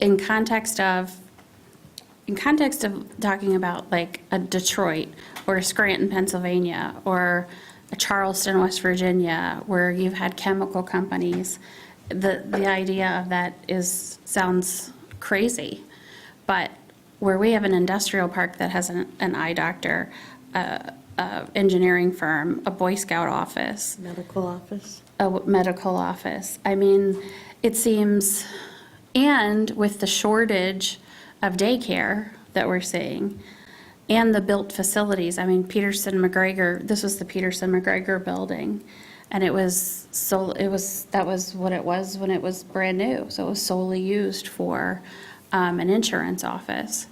in context of talking about like a Detroit or a Scranton, Pennsylvania, or a Charleston, West Virginia, where you've had chemical companies, the idea of that sounds crazy. But where we have an industrial park that has an eye doctor, engineering firm, a Boy Scout office, Medical office. a medical office. It seems, and with the shortage of daycare that we're seeing, and the built facilities, Peterson McGregor, this was the Peterson McGregor building, and that was what it was when it was brand new, so it was solely used for an insurance office.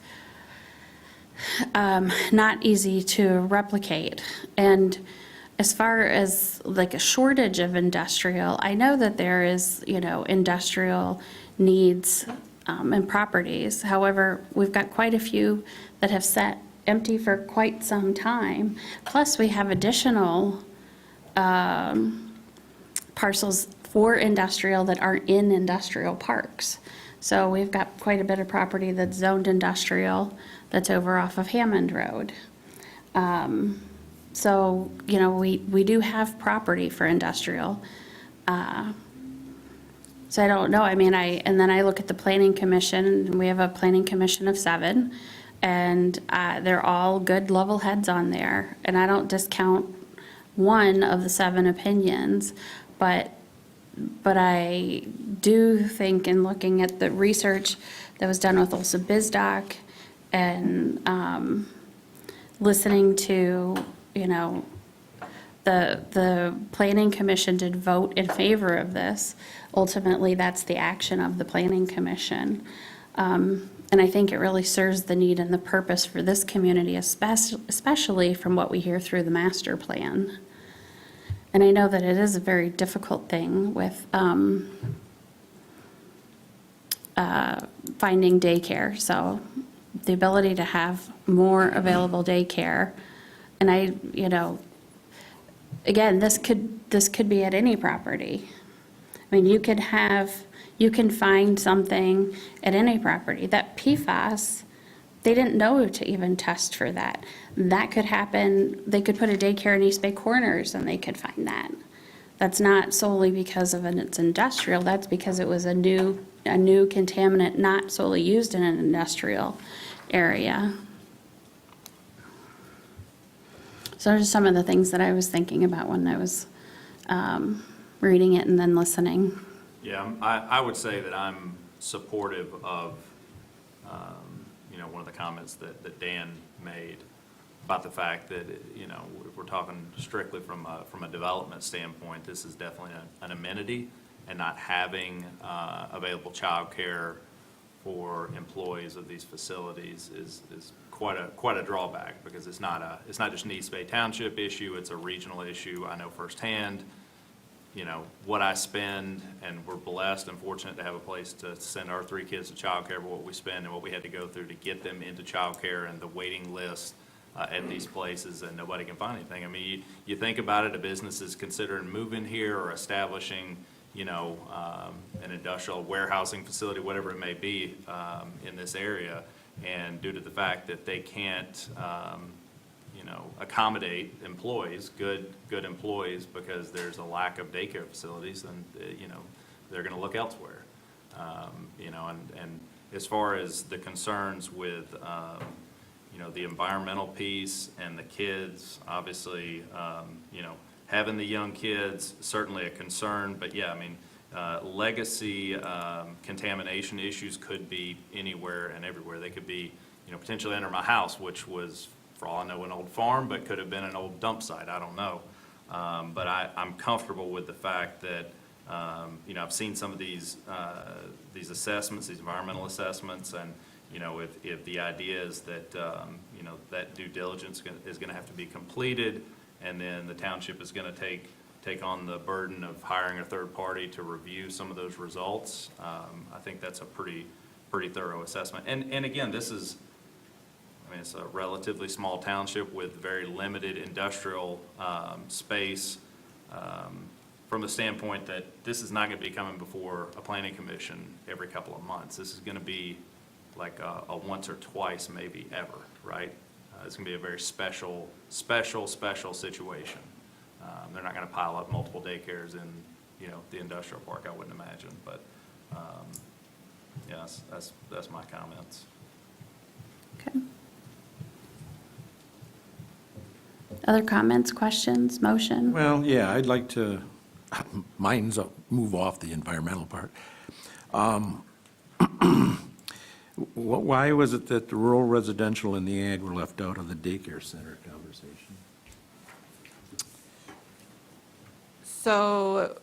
Not easy to replicate. And as far as like a shortage of industrial, I know that there is, industrial needs and properties. However, we've got quite a few that have sat empty for quite some time. Plus, we have additional parcels for industrial that aren't in industrial parks. So we've got quite a bit of property that's zoned industrial that's over off of Hammond Road. So, we do have property for industrial. So I don't know, and then I look at the planning commission, and we have a planning commission of 7, and they're all good level heads on there. And I don't discount one of the 7 opinions, but I do think in looking at the research that was done with Olsa BizDoc and listening to, the planning commission did vote in favor of this. Ultimately, that's the action of the planning commission. And I think it really serves the need and the purpose for this community, especially from what we hear through the master plan. And I know that it is a very difficult thing with finding daycare. So the ability to have more available daycare, and again, this could be at any property. You can find something at any property. That PFAS, they didn't know to even test for that. That could happen. They could put a daycare in East Bay Corners and they could find that. That's not solely because of it's industrial. That's because it was a new contaminant not solely used in an industrial area. So those are some of the things that I was thinking about when I was reading it and then listening. Yeah, I would say that I'm supportive of, one of the comments that Dan made about the fact that, if we're talking strictly from a development standpoint, this is definitely an amenity, and not having available childcare for employees of these facilities is quite a drawback, because it's not just an East Bay Township issue, it's a regional issue. I know firsthand, you know, what I spend, and we're blessed and fortunate to have a place to send our 3 kids to childcare, but what we spend and what we had to go through to get them into childcare, and the waiting list at these places, and nobody can find anything. I mean, you think about it, a business is considering moving here or establishing, you know, an industrial warehousing facility, whatever it may be, in this area, and due to the fact that they can't, you know, accommodate employees, good employees, because there's a lack of daycare facilities, and, you know, they're gonna look elsewhere. You know, and as far as the concerns with, you know, the environmental piece and the kids, obviously, you know, having the young kids, certainly a concern, but yeah, I mean, legacy contamination issues could be anywhere and everywhere. They could be, you know, potentially under my house, which was, for all I know, an old farm, but could have been an old dump site, I don't know. But I'm comfortable with the fact that, you know, I've seen some of these assessments, these environmental assessments, and, you know, if the idea is that, you know, that due diligence is gonna have to be completed, and then the township is gonna take on the burden of hiring a third party to review some of those results, I think that's a pretty thorough assessment. And again, this is, I mean, it's a relatively small township with very limited industrial space, from the standpoint that this is not gonna be coming before a planning commission every couple of months. This is gonna be like a once or twice, maybe ever, right? It's gonna be a very special situation. They're not gonna pile up multiple daycares in, you know, the industrial park, I wouldn't imagine, but, yes, that's my comments. Okay. Other comments, questions, motion? Well, yeah, I'd like to, mine's move off the environmental part. Why was it that the rural residential and the ag were left out of the daycare center conversation? So,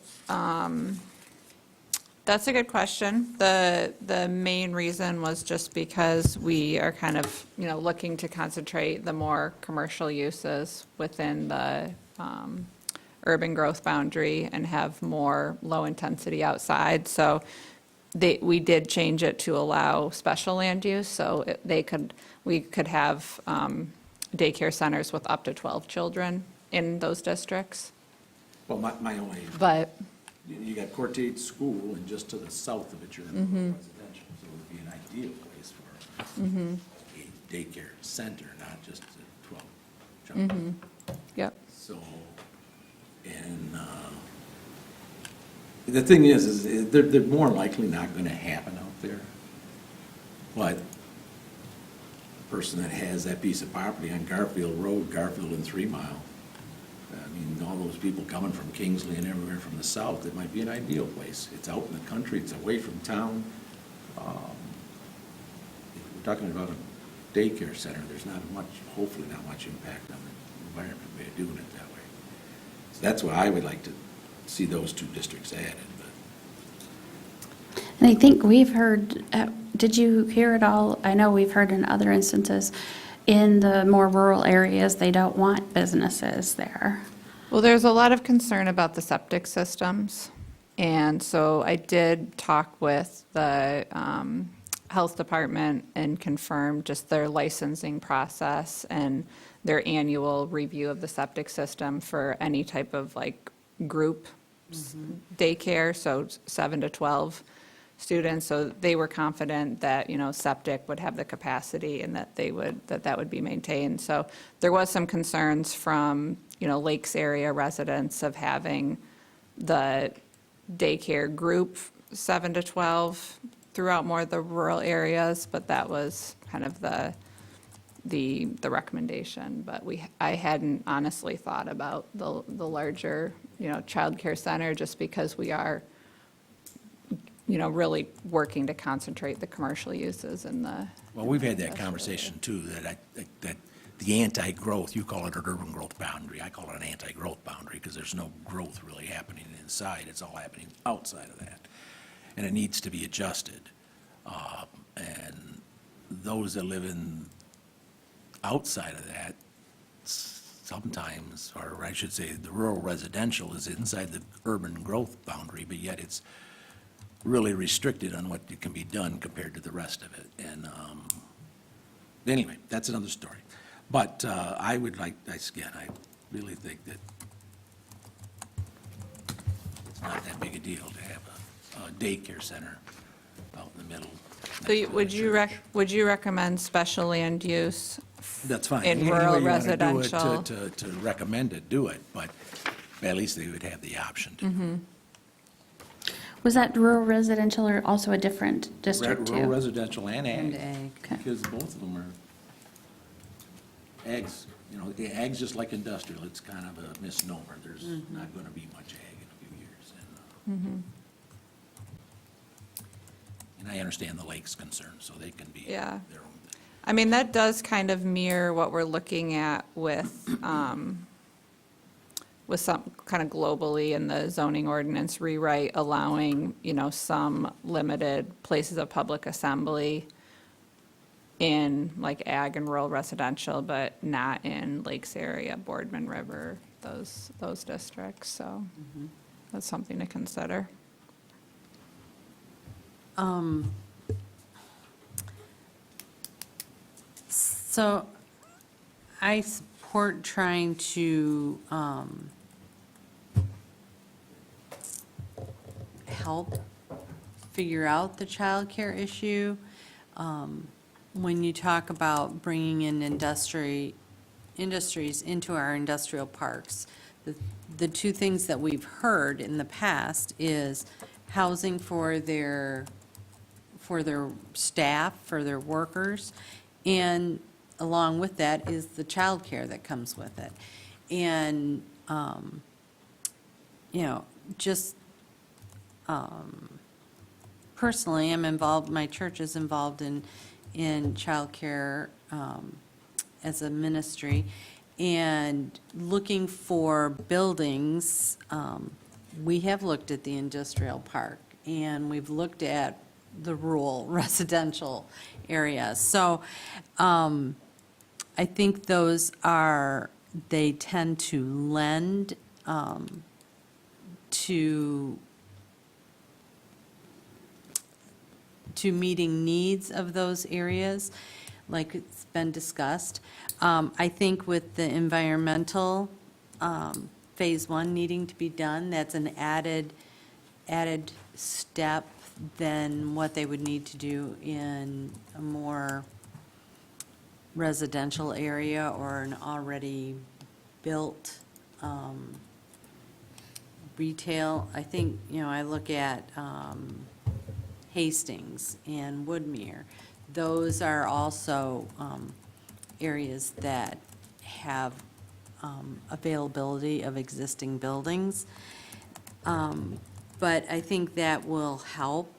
that's a good question. The main reason was just because we are kind of, you know, looking to concentrate the more commercial uses within the urban growth boundary and have more low intensity outside. So we did change it to allow special land use, so we could have daycare centers with up to 12 children in those districts. Well, my only, But, you got Cortate School, and just to the south of it, you're in rural residential, so it would be an ideal place for a daycare center, not just a 12 child. yep. So, and the thing is they're more likely not going to happen out there. But the person that has that piece of property on Garfield Road, Garfield and 3 Mile, I mean, all those people coming from Kingsley and everywhere from the south, it might be an ideal place. It's out in the country, it's away from town. If we're talking about a daycare center, there's not much, hopefully not much impact on the environment by doing it that way. So that's why I would like to see those 2 districts added, but. And I think we've heard, did you hear it all? I know we've heard in other instances, in the more rural areas, they don't want businesses there. Well, there's a lot of concern about the septic systems. And so I did talk with the health department and confirm just their licensing process and their annual review of the septic system for any type of like group daycare, so 7 to 12 students. So they were confident that, you know, septic would have the capacity and that that would be maintained. So there was some concerns from, you know, Lakes area residents of having the daycare group 7 to 12 throughout more of the rural areas, but that was kind of the recommendation. But I hadn't honestly thought about the larger, you know, childcare center, just because we are, you know, really working to concentrate the commercial uses in the. Well, we've had that conversation too, that the anti-growth, you call it an urban growth boundary, I call it an anti-growth boundary, because there's no growth really happening inside, it's all happening outside of that. And it needs to be adjusted. And those that live in outside of that, sometimes, or I should say, the rural residential is inside the urban growth boundary, but yet it's really restricted on what can be done compared to the rest of it. And anyway, that's another story. But I would like, again, I really think that it's not that big a deal to have a daycare center out in the middle. So would you recommend special land use? That's fine. In Any way rural you wanna do it residential? To recommend it, do it, but at least they would have the option to. Was that rural residential or also a different district Rural too? residential and And ag, ag. Okay. because both of them are, ag's, the ag's just like industrial, it's kind of a misnomer. There's not going to be much ag in a few years. And I understand the lake's concern, so they can be their Yeah. own thing. I mean, that does kind of mirror what we're looking at with some kind of globally in the zoning ordinance rewrite, allowing, some limited places of public assembly in like ag and rural residential, but not in Lakes area, Boardman River, those districts. So that's something to consider. So I support trying to help figure out the childcare issue. When you talk about bringing in industries into our industrial parks, the two things that we've heard in the past is housing for their staff, for their workers, and along with that is the childcare that comes with it. And, just personally, I'm involved, my church is involved in childcare as a ministry, and looking for buildings, we have looked at the industrial park, and we've looked at the rural residential areas. So I think they tend to lend to meeting needs of those areas, like it's been discussed. I think with the environmental phase one needing to be done, that's an added step than what they would need to do in a more residential area or an already built retail. I think, I look at Hastings and Woodmere. Those are also areas that have availability of existing buildings. But I think that will help.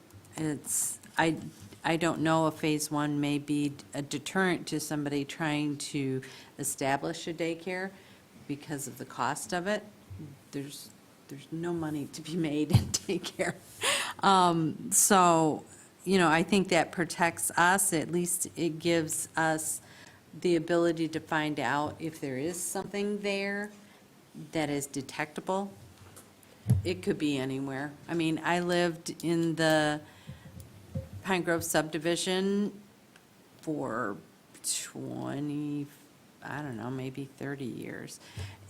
I don't know if phase one may be a deterrent to somebody trying to establish a daycare because of the cost of it. There's no money to be made in daycare. So, I think that protects us. At least it gives us the ability to find out if there is something there that is detectable. It could be anywhere. I mean, I lived in the Pine Grove subdivision for 20, I don't know, maybe 30 years.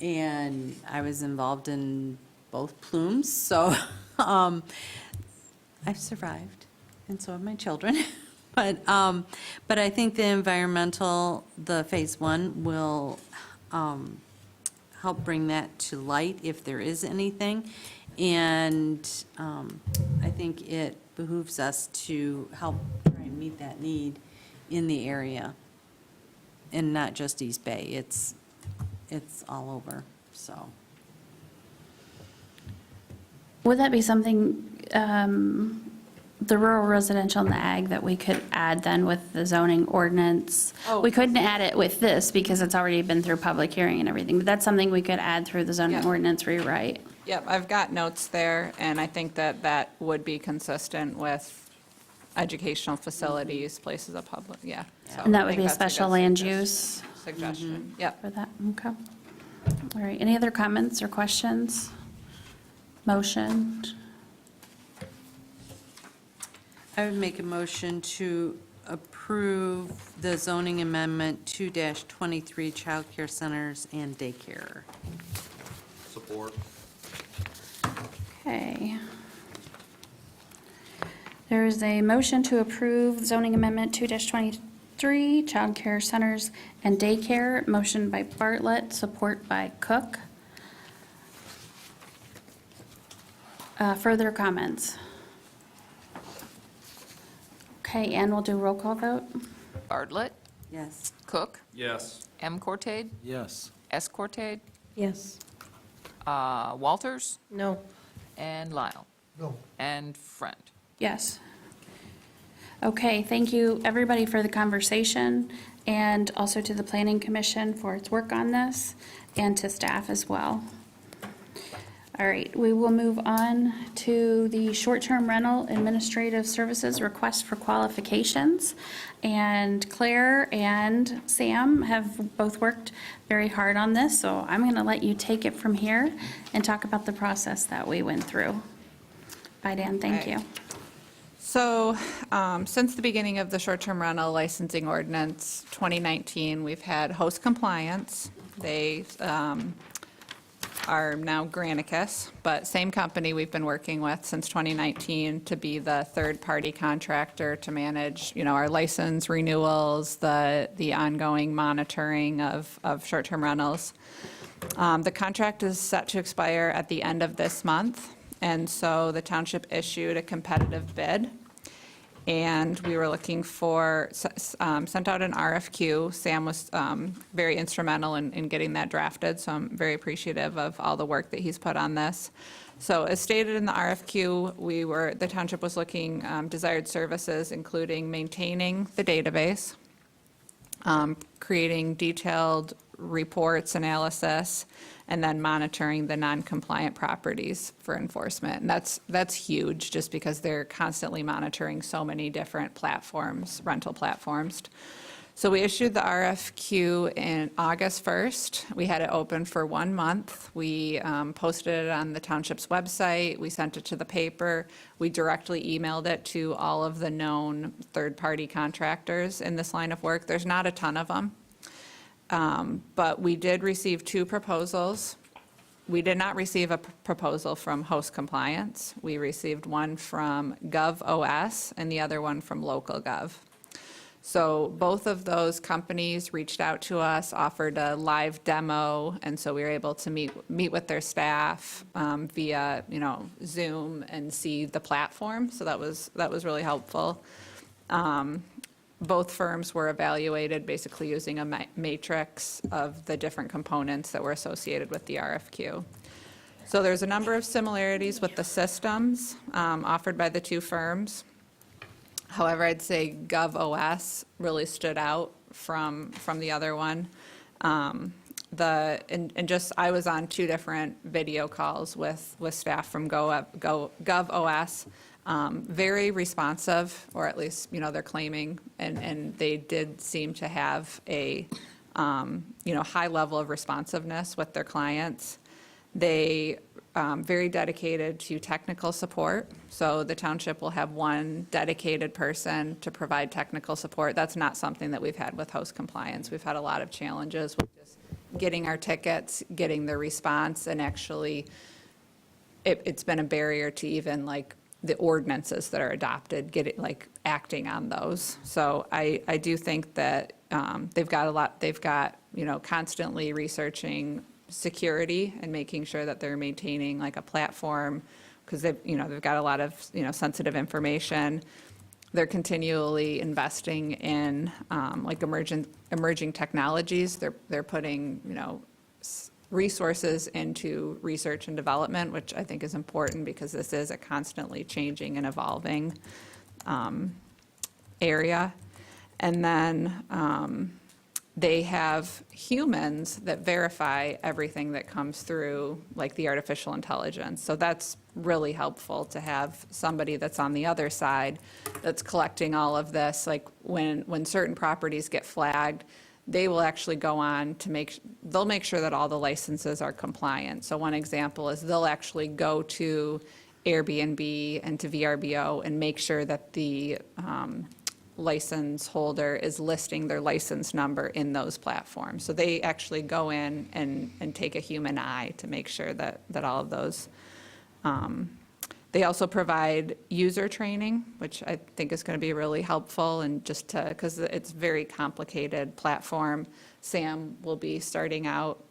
And I was involved in both plumes, so I've survived, and so have my children. But I think the phase one will help bring that to light if there is anything. And I think it behooves us to help try and meet that need in the area, and not just East Bay. It's all over, so. Would that be something, the rural residential and the ag, that we could add then with the zoning ordinance? Oh. We couldn't add it with this because it's already been through public hearing and everything, but that's something we could add through the zoning Yeah. ordinance rewrite. Yep, I've got notes there, and I think that would be consistent with educational facilities, places of public, yeah. So And I that would think be a that's special good land suggestion. use? suggestion. Yep. For that, okay. All right, any other comments or questions? Motion? I would make a motion to approve the zoning amendment 2-23 childcare centers and daycare. Support. Okay. There's a motion to approve zoning amendment 2-23, childcare centers and daycare. Motion by Bartlett, support by Cook. Further comments? Okay, and we'll do roll call vote. Bartlett, Yes. Cook, Yes. M. Cortade, Yes. S. Cortade, Yes. Walters, No. and Lyle, No. and Friend. Yes. Okay, thank you, everybody, for the conversation, and also to the Planning Commission for its work on this, and to staff as well. All right, we will move on to the short-term rental administrative services request for qualifications. And Claire and Sam have both worked very hard on this, so I'm going to let you take it from here and talk about the process that we went through. Bye, Dan, thank Okay. you. So, since the beginning of the short-term rental licensing ordinance 2019, we've had host compliance. They are now Granicus, but same company we've been working with since 2019 to be the third-party contractor to manage, our license renewals, the ongoing monitoring of short-term rentals. The contract is set to expire at the end of this month, and so the township issued a competitive bid. And we were looking for, sent out an RFQ. Sam was very instrumental in getting that drafted, so I'm very appreciative of all the work that he's put on this. So as stated in the RFQ, the township was looking desired services, including maintaining the database, creating detailed reports, analysis, and then monitoring the non-compliant properties for enforcement. And that's huge, just because they're constantly monitoring so many different platforms, rental platforms. So we issued the RFQ in August 1st. We had it open for 1 month. We posted it on the township's website. We sent it to the paper. We directly emailed it to all of the known third-party contractors in this line of work. There's not a ton of them. But we did receive 2 proposals. We did not receive a proposal from Host Compliance. We received one from GovOS and the other one from LocalGov. So both of those companies reached out to us, offered a live demo, and so we were able to meet with their staff via Zoom and see the platform. So that was really helpful. Both firms were evaluated basically using a matrix of the different components that were associated with the RFQ. So there's a number of similarities with the systems offered by the 2 firms. However, I'd say GovOS really stood out from the other one. I was on 2 different video calls with staff from GovOS. Very responsive, or at least, they're claiming, and they did seem to have a, high level of responsiveness with their clients. They very dedicated to technical support, so the township will have 1 dedicated person to provide technical support. That's not something that we've had with Host Compliance. We've had a lot of challenges with just getting our tickets, getting the response, and actually, it's been a barrier to even the ordinances that are adopted, acting on those. So I do think that they've got constantly researching security and making sure that they're maintaining a platform, because they've got a lot of, sensitive information. They're continually investing in emerging technologies. They're putting, resources into research and development, which I think is important because this is a constantly changing and evolving area. And then they have humans that verify everything that comes through, like the artificial intelligence. So that's really helpful to have somebody that's on the other side that's collecting all of this. Like when certain properties get flagged, they will actually go on to they'll make sure that all the licenses are compliant. So one example is they'll actually go to Airbnb and to VRBO and make sure that the license holder is listing their license number in those platforms. So they actually go in and take a human eye to make sure that all of those. They also provide user training, which I think is going to be really helpful, and just to, because it's a very complicated platform. Sam will be starting out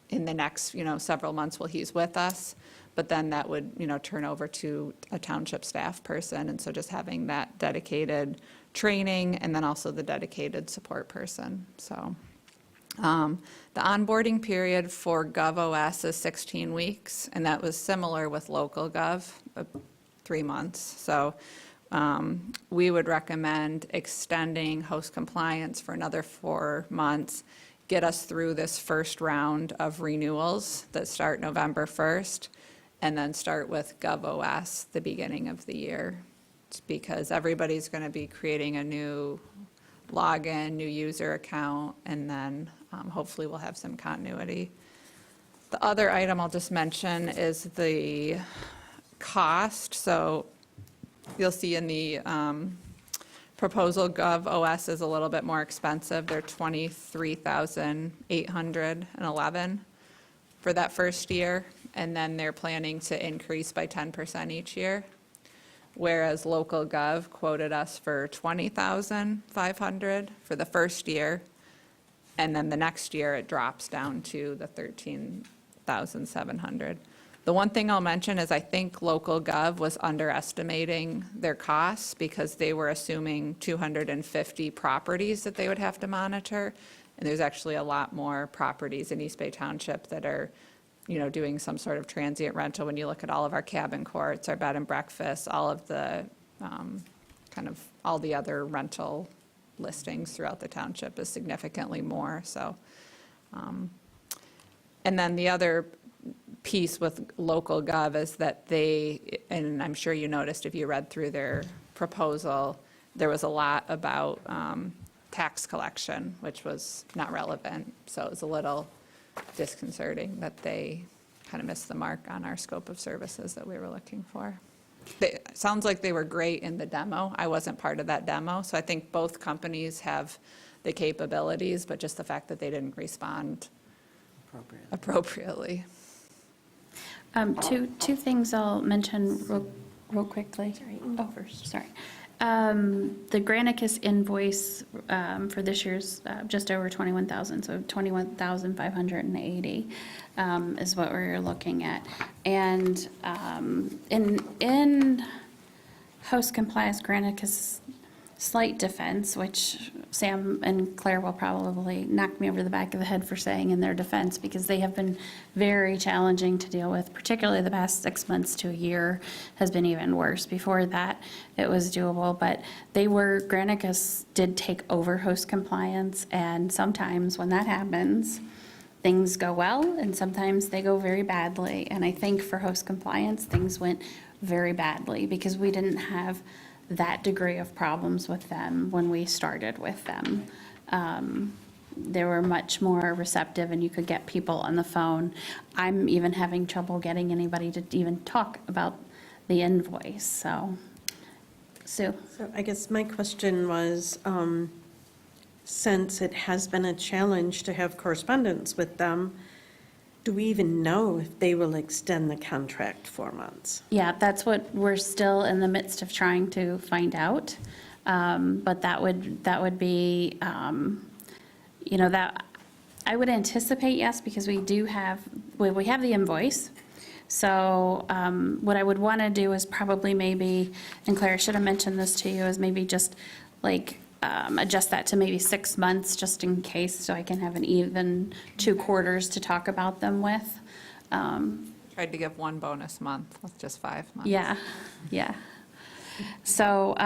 in the next, several months while he's with us, but then that would, turn over to a township staff person, and so just having that dedicated training, and then also the dedicated support person, so. The onboarding period for GovOS is 16 weeks, and that was similar with local Gov, 3 months. So we would recommend extending host compliance for another 4 months, get us through this first round of renewals that start November 1st, and then start with GovOS the beginning of the year, because everybody's going to be creating a new login, new user account, and then hopefully we'll have some continuity. The other item I'll just mention is the cost. So you'll see in the proposal, GovOS is a little bit more expensive. They're $23,811 for that first year, and then they're planning to increase by 10% each year. Whereas local Gov quoted us for $20,500 for the first year, and then the next year it drops down to the $13,700. The one thing I'll mention is I think local Gov was underestimating their costs because they were assuming 250 properties that they would have to monitor, and there's actually a lot more properties in East Bay Township that are doing some sort of transient rental. When you look at all of our cabin courts, our bed and breakfasts, all of the all the other rental listings throughout the township is significantly more. So, and then the other piece with local Gov is that they, and I'm sure you noticed if you read through their proposal, there was a lot about tax collection, which was not relevant. So it was a little disconcerting that they kind of missed the mark on our scope of services that we were looking for. It sounds like they were great in the demo. I wasn't part of that demo, so I think both companies have the capabilities, but just the fact that they didn't respond appropriately. Two things I'll mention real quickly. Oh, first, sorry. The Granicus invoice for this year's just over 21,000, so 21,580 is what we're looking at. And in host compliance, Granicus slight defense, which Sam and Claire will probably knock me over the back of the head for saying in their defense, because they have been very challenging to deal with, particularly the past 6 months to a year has been even worse. Before that, it was doable, but Granicus did take over host compliance, and sometimes when that happens, things go well, and sometimes they go very badly. And I think for host compliance, things went very badly because we didn't have that degree of problems with them when we started with them. They were much more receptive, and you could get people on the phone. I'm even having trouble getting anybody to even talk about the invoice, so. Sue? So I guess my question was, since it has been a challenge to have correspondence with them, do we even know if they will extend the contract 4 months? Yeah, that's what we're still in the midst of trying to find out. But that would be, that, I would anticipate yes, because we have the invoice. So what I would want to do is probably maybe, and Claire, I should have mentioned this to you, is maybe just adjust that to maybe 6 months just in case, so I can have an even 2 quarters to talk about them with. Tried to give 1 bonus month with just 5 months. Yeah. So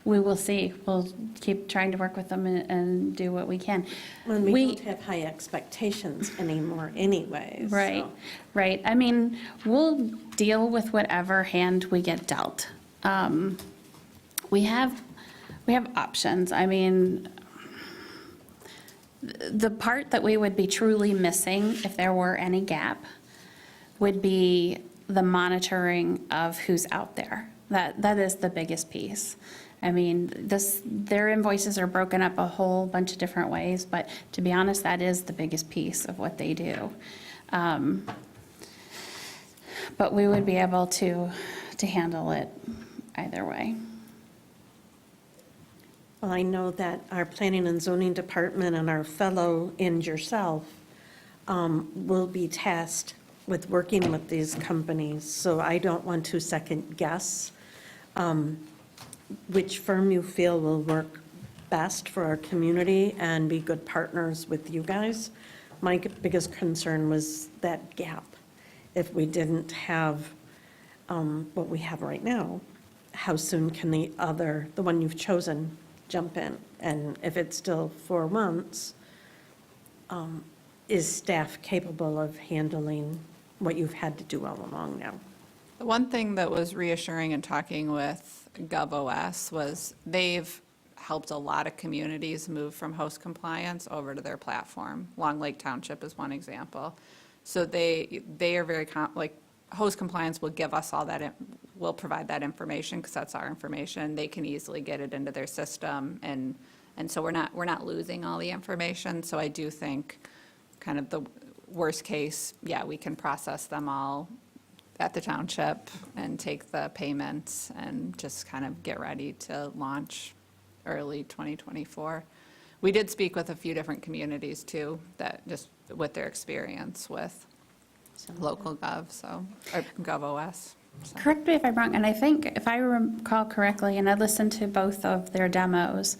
we will see. We'll keep trying to work with them and do what we can. Well, we don't have high expectations anymore anyways. Right, so. right. I mean, we'll deal with whatever hand we get dealt. We have options. I mean, The part that we would be truly missing, if there were any gap, would be the monitoring of who's out there. That is the biggest piece. I mean, their invoices are broken up a whole bunch of different ways, but to be honest, that is the biggest piece of what they do. But we would be able to handle it either way. Well, I know that our planning and zoning department and our fellow and yourself will be tasked with working with these companies, so I don't want to second guess which firm you feel will work best for our community and be good partners with you guys. My biggest concern was that gap. If we didn't have what we have right now, how soon can the one you've chosen, jump in? And if it's still 4 months, is staff capable of handling what you've had to do all along now? The one thing that was reassuring in talking with GovOS was they've helped a lot of communities move from host compliance over to their platform. Long Lake Township is one example. So they are very, host compliance will give us all that, will provide that information because that's our information. They can easily get it into their system, and so we're not losing all the information. So I do think kind of the worst case, yeah, we can process them all at the township and take the payments and just kind of get ready to launch early 2024. We did speak with a few different communities too, that just with their experience with local gov, or GovOS. So. Correct me if I'm wrong, and I think, if I recall correctly, and I listened to both of their demos,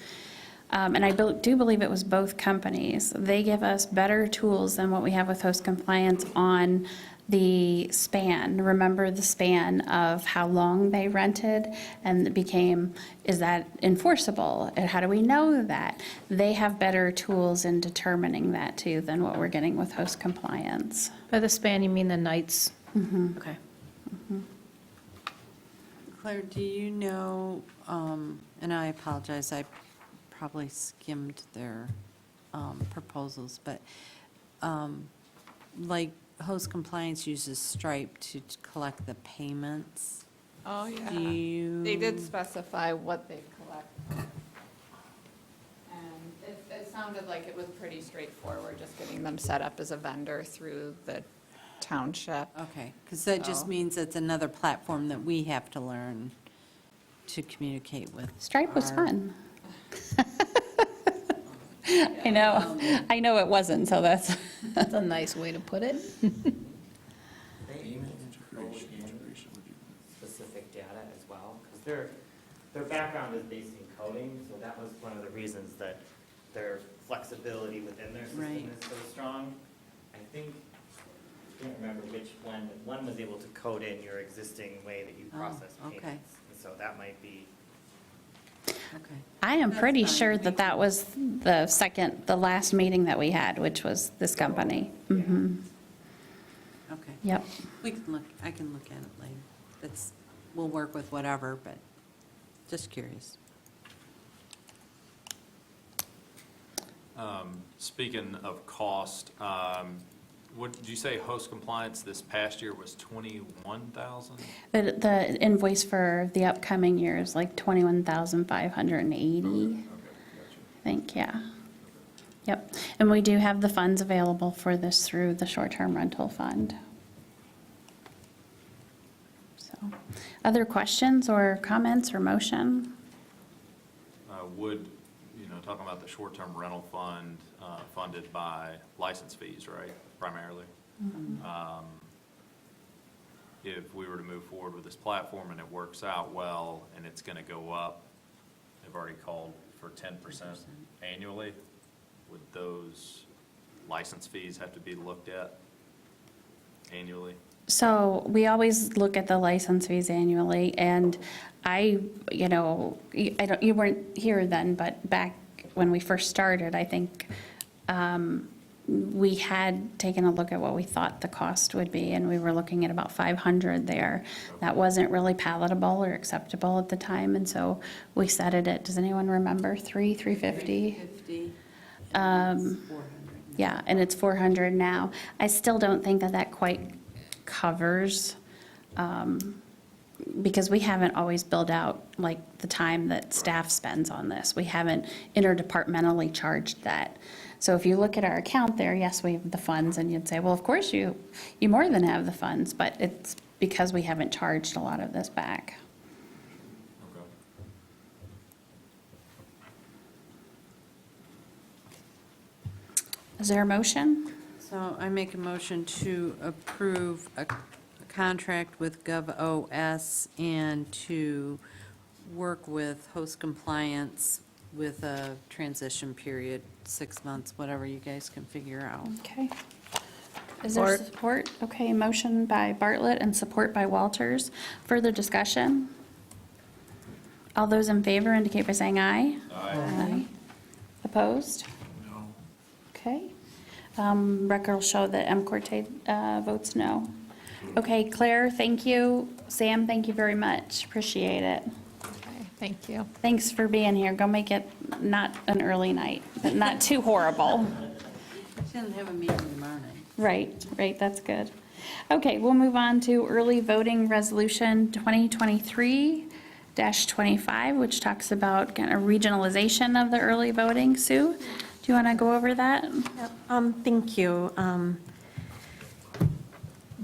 and I do believe it was both companies, they give us better tools than what we have with host compliance on the span. Remember the span of how long they rented, and it became, is that enforceable? And how do we know that? They have better tools in determining that too than what we're getting with host compliance. By the span, you mean the nights? Mm-hmm. Okay. Claire, do you know, and I apologize, I probably skimmed their proposals, but like host compliance uses Stripe to collect the payments. Oh, yeah. Do you? They did specify what they collect. And it sounded like it was pretty straightforward, just getting them set up as a vendor through the township. Okay, because that just So- means it's another platform that we have to learn to communicate with. Stripe was our- fun. I know it wasn't, so that's. That's a nice way to put it. Specific data as well, because their background is based in coding, so that was one of the reasons that their flexibility within their system Right. is so strong. I think, I can't remember which one, but one was able to code in your existing way that you Oh, process okay. payments. And so that might be, Okay. I am That's pretty fine. sure that was the last meeting that we had, which was this company. Mhm. Okay. Yep. I can look at it later. We'll work with whatever, but just curious. Speaking of cost, what, did you say host compliance this past year was 21,000? The invoice for the upcoming year is like 21,580, Okay, gotcha. I think, yeah. Yep. And we do have the funds available for this through the short-term rental fund. So, other questions or comments or motion? Would, talking about the short-term rental fund, funded by license fees, right, primarily? If we were to move forward with this platform and it works out well and it's going to go up, they've already called for 10% annually, would those license fees have to be looked at annually? So we always look at the license fees annually, and you weren't here then, but back when we first started, I think we had taken a look at what we thought the cost would be, and we were looking at about 500 there. That wasn't really palatable or acceptable at the time, and so we set it at, does anyone remember, 350? 50. Yeah, and it's 400 now. I still don't think that that quite covers, because we haven't always billed out like the time that staff spends on this. We haven't interdepartmentally charged that. So if you look at our account there, yes, we have the funds, and you'd say, well, of course you more than have the funds, but it's because we haven't charged a lot of this back. Is there a motion? So I make a motion to approve a contract with GovOS and to work with host compliance with a transition period, 6 months, whatever you guys can figure out. Okay. Is there support? Okay, motion by Bartlett and support by Walters. Further discussion? All those in favor indicate by saying aye. Aye. Opposed? No. Okay. Record will show that M. Corte votes no. Okay, Claire, thank you. Sam, thank you very much. Appreciate it. Okay, thank you. Thanks for being here. Go make it not an early night, but not too horrible. Shouldn't have a meeting tomorrow night. Right, that's good. Okay, we'll move on to early voting resolution 2023-25, which talks about kind of regionalization of the early voting. Sue, do you want to go over that? Thank you.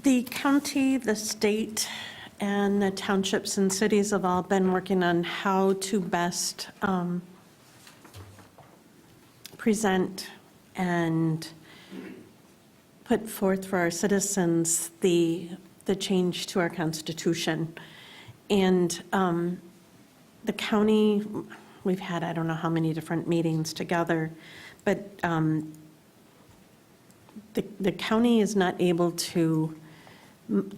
The county, the state, and the townships and cities have all been working on how to best present and put forth for our citizens the change to our Constitution. And the county, we've had, I don't know how many different meetings together, but the county is not able to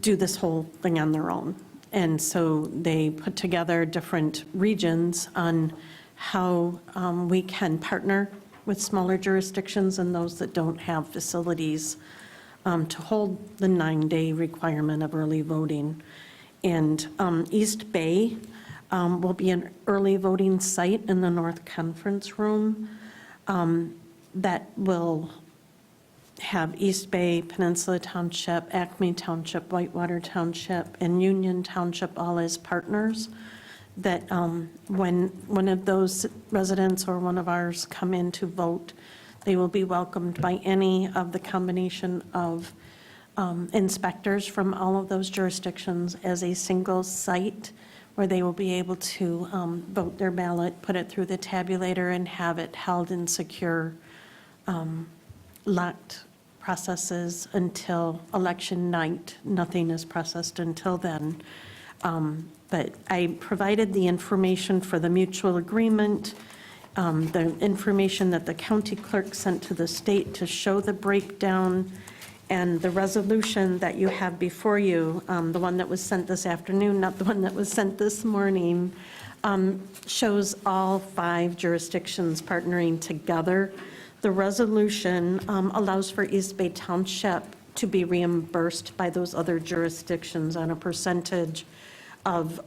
do this whole thing on their own. And so they put together different regions on how we can partner with smaller jurisdictions and those that don't have facilities to hold the 9-day requirement of early voting. And East Bay will be an early voting site in the North Conference Room that will have East Bay, Peninsula Township, Acme Township, Whitewater Township, and Union Township all as partners, that when one of those residents or one of ours come in to vote, they will be welcomed by any of the combination of inspectors from all of those jurisdictions as a single site where they will be able to vote their ballot, put it through the tabulator, and have it held in secure, locked processes until election night. Nothing is processed until then. But I provided the information for the mutual agreement, the information that the county clerk sent to the state to show the breakdown, and the resolution that you have before you, the one that was sent this afternoon, not the one that was sent this morning, shows all 5 jurisdictions partnering together. The resolution allows for East Bay Township to be reimbursed by those other jurisdictions on a percentage of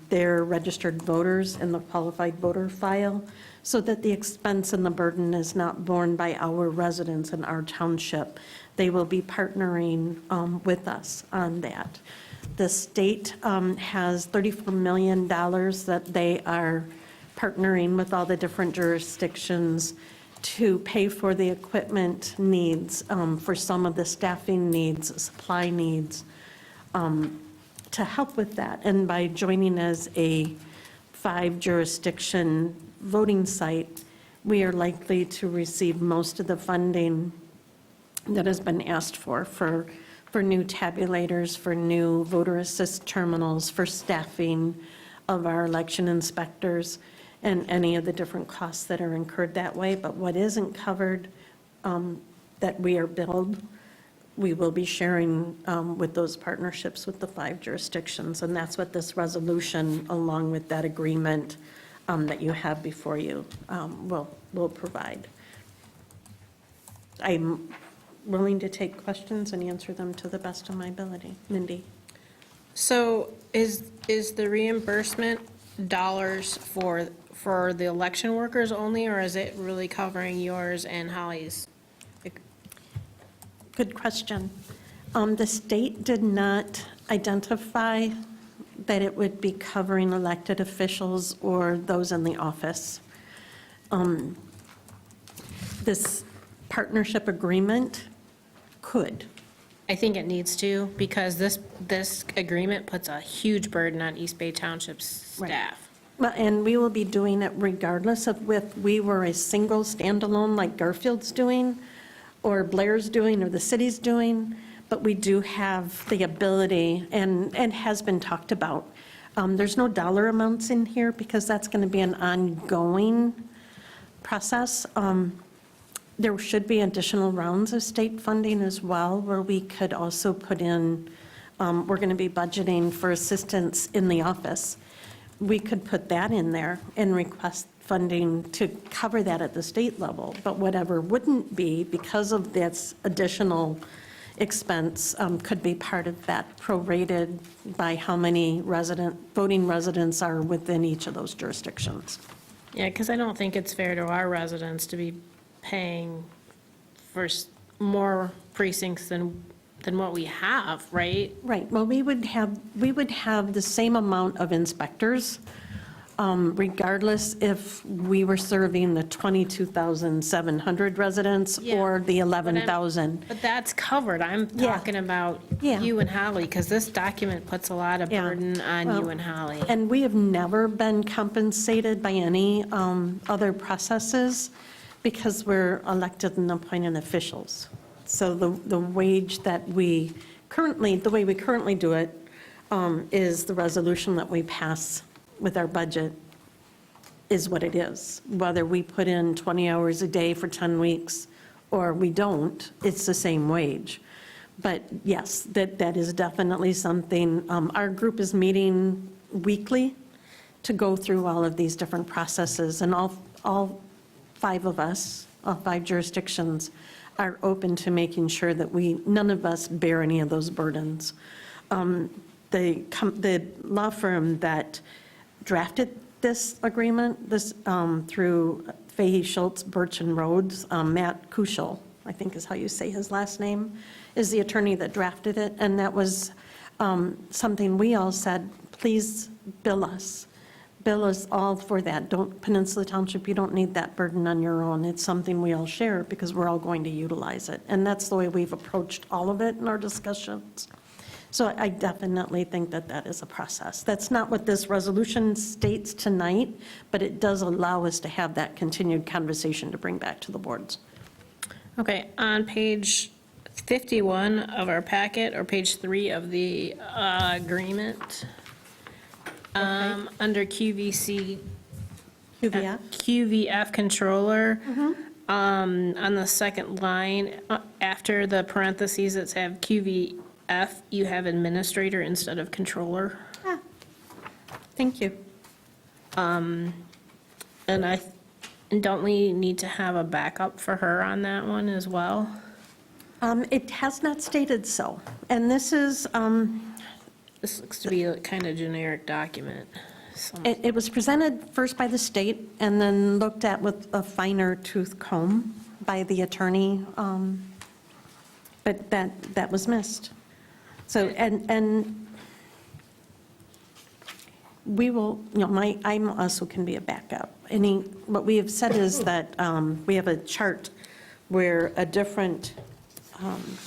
their registered voters in the qualified voter file, so that the expense and the burden is not borne by our residents in our township. They will be partnering with us on that. The state has $34 million that they are partnering with all the different jurisdictions to pay for the equipment needs, for some of the staffing needs, supply needs, to help with that. And by joining as a 5 jurisdiction voting site, we are likely to receive most of the funding that has been asked for new tabulators, for new voter assist terminals, for staffing of our election inspectors, and any of the different costs that are incurred that way. But what isn't covered that we are billed, we will be sharing with those partnerships with the 5 jurisdictions. And that's what this resolution, along with that agreement that you have before you, will provide. I'm willing to take questions and answer them to the best of my ability. Mindy? So is the reimbursement dollars for the election workers only, or is it really covering yours and Holly's? Good question. The state did not identify that it would be covering elected officials or those in the office. This partnership agreement could. I think it needs to, because this agreement puts a huge burden on East Bay Township's Right. staff. Well, and we will be doing it regardless of if we were a single standalone like Garfield's doing, or Blair's doing, or the city's doing, but we do have the ability, and has been talked about. There's no dollar amounts in here because that's going to be an ongoing process. There should be additional rounds of state funding as well, where we could also put in, we're going to be budgeting for assistance in the office. We could put that in there and request funding to cover that at the state level. But whatever wouldn't be, because of this additional expense, could be part of that, prorated by how many voting residents are within each of those jurisdictions. Yeah, because I don't think it's fair to our residents to be paying for more precincts than what we have, right? Right, well, we would have the same amount of inspectors, regardless if we were serving the 22,700 residents Yeah, or the 11,000. But that's covered. I'm Yeah. talking about Yeah. you and Holly, because this document puts a lot of Yeah. burden on Well, you and Holly. And we have never been compensated by any other processes because we're elected and appointed officials. So the wage that we currently, the way we currently do it is the resolution that we pass with our budget is what it is. Whether we put in 20 hours a day for 10 weeks or we don't, it's the same wage. But yes, that is definitely something, our group is meeting weekly to go through all of these different processes, and all five of us, all five jurisdictions, are open to making sure that none of us bear any of those burdens. The law firm that drafted this agreement, through Fahey Schultz, Birch and Rhodes, Matt Kuschel, I think is how you say his last name, is the attorney that drafted it, and that was something we all said, please bill us. Bill us all for that. Peninsula Township, you don't need that burden on your own. It's something we all share because we're all going to utilize it. And that's the way we've approached all of it in our discussions. So I definitely think that is a process. That's not what this resolution states tonight, but it does allow us to have that continued conversation to bring back to the boards. Okay, on page 51 of our packet, or page 3 of the agreement, under QVC, QVF controller, on the second line, after the parentheses that have QVF, you have administrator instead of controller. Thank you. And don't we need to have a backup for her on that one as well? It has not stated so. And this is, This looks to be a kind of generic document. So- it was presented first by the state and then looked at with a finer tooth comb by the attorney, but that was missed. So, and we will, I'm also can be a backup. What we have said is that we have a chart where a different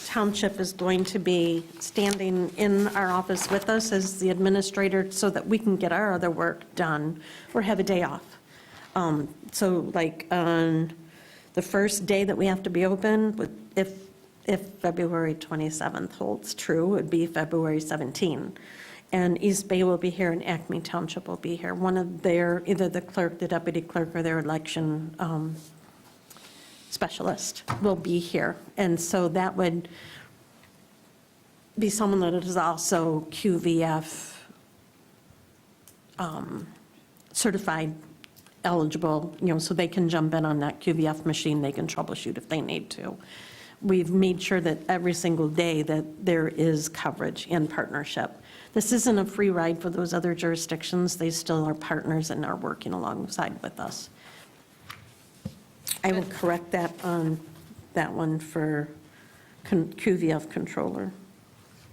township is going to be standing in our office with us as the administrator so that we can get our other work done or have a day off. So like on the first day that we have to be open, if February 27th holds true, it would be February 17. And East Bay will be here and Acme Township will be here. One of their, either the clerk, the deputy clerk, or their election specialist will be here. And so that would be someone that is also QVF certified, eligible, so they can jump in on that QVF machine, they can troubleshoot if they need to. we've made sure that every single day that there is coverage and partnership. This isn't a free ride for those other jurisdictions. They still are partners and are working alongside with us. I will correct that on that one for QVF controller.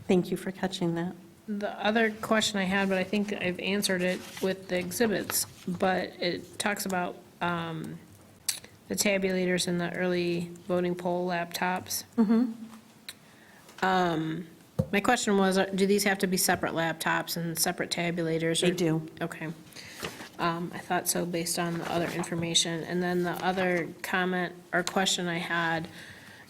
Thank you for catching that. The other question I had, but I think I've answered it with the exhibits, but it talks about the tabulators and the early voting poll laptops. My question was, do these have to be separate laptops and separate tabulators? They do. Okay. I thought so based on the other information. And then the other comment or question I had,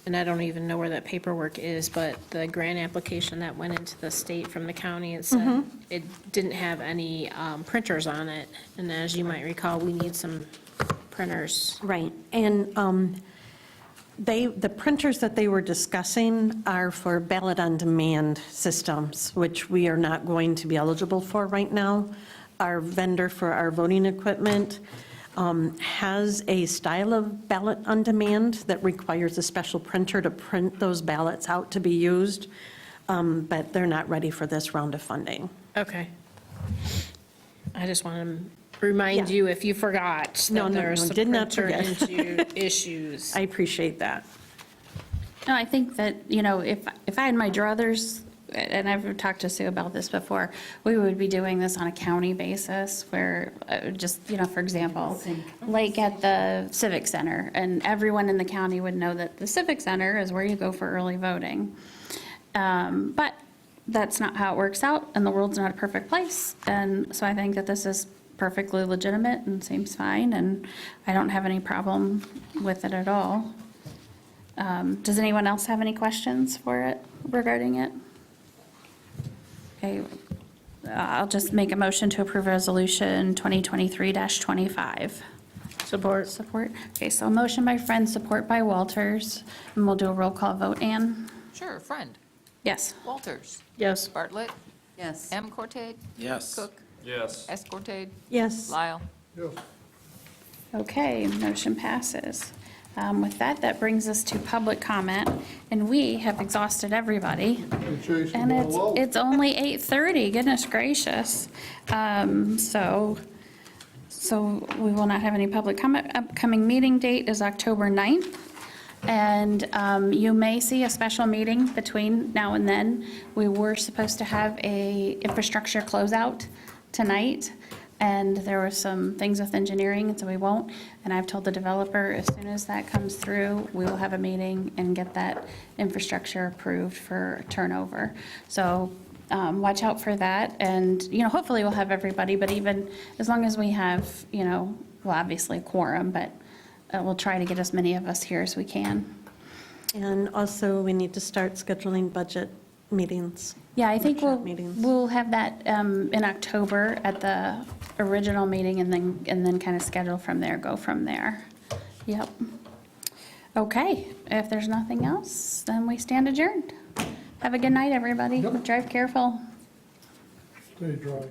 and I don't even know where that paperwork is, but the grant application that went into the state from the county, it said it didn't have any printers on it. And as you might recall, we need some printers. Right, and the printers that they were discussing are for ballot-on-demand systems, which we are not going to be eligible for right now. Our vendor for our voting equipment has a style of ballot-on-demand that requires a special printer to print those ballots out to be used, but they're not ready for this round of funding. Okay. I just want to remind you, if you forgot, No, that no, there's no, some did not printer forget. issue- issues. I appreciate that. No, I think that, you know, if I had my druthers, and I've talked to Sue about this before, we would be doing this on a county basis where, just, you know, for example, like at the Civic Center, and everyone in the county would know that the Civic Center is where you go for early voting. But that's not how it works out, and the world's not a perfect place. And so I think that this is perfectly legitimate and seems fine, and I don't have any problem with it at all. Does anyone else have any questions for it, regarding it? Okay, I'll just make a motion to approve resolution 2023-25. Support. Support. Okay, so a motion by Friend, support by Walters, and we'll do a roll call vote. Ann? Sure, Friend. Yes. Walters. Yes. Bartlett. Yes. M. Cortade. Yes. Cook. Yes. S. Cortade. Yes. Lyle. Yes. Okay, motion passes. With that, that brings us to public comment, and we have exhausted everybody. You're chasing And them all out. it's only 8:30, goodness gracious. So we will not have any public comment. Upcoming meeting date is October 9th. And you may see a special meeting between now and then. We were supposed to have a infrastructure closeout tonight, and there were some things with engineering, and so we won't. And I've told the developer, as soon as that comes through, we will have a meeting and get that infrastructure approved for turnover. So watch out for that, and, you know, hopefully we'll have everybody, but even as long as we have, you know, well, obviously a quorum, but we'll try to get as many of us here as we can. And also, we need to start scheduling budget meetings. Yeah, I think Workshop meetings. we'll have that in October at the original meeting, and then kind of schedule from there, go from there. Yep. Okay, if there's nothing else, then we stand adjourned. Have a good night, everybody. Yep. Drive careful. Stay dry.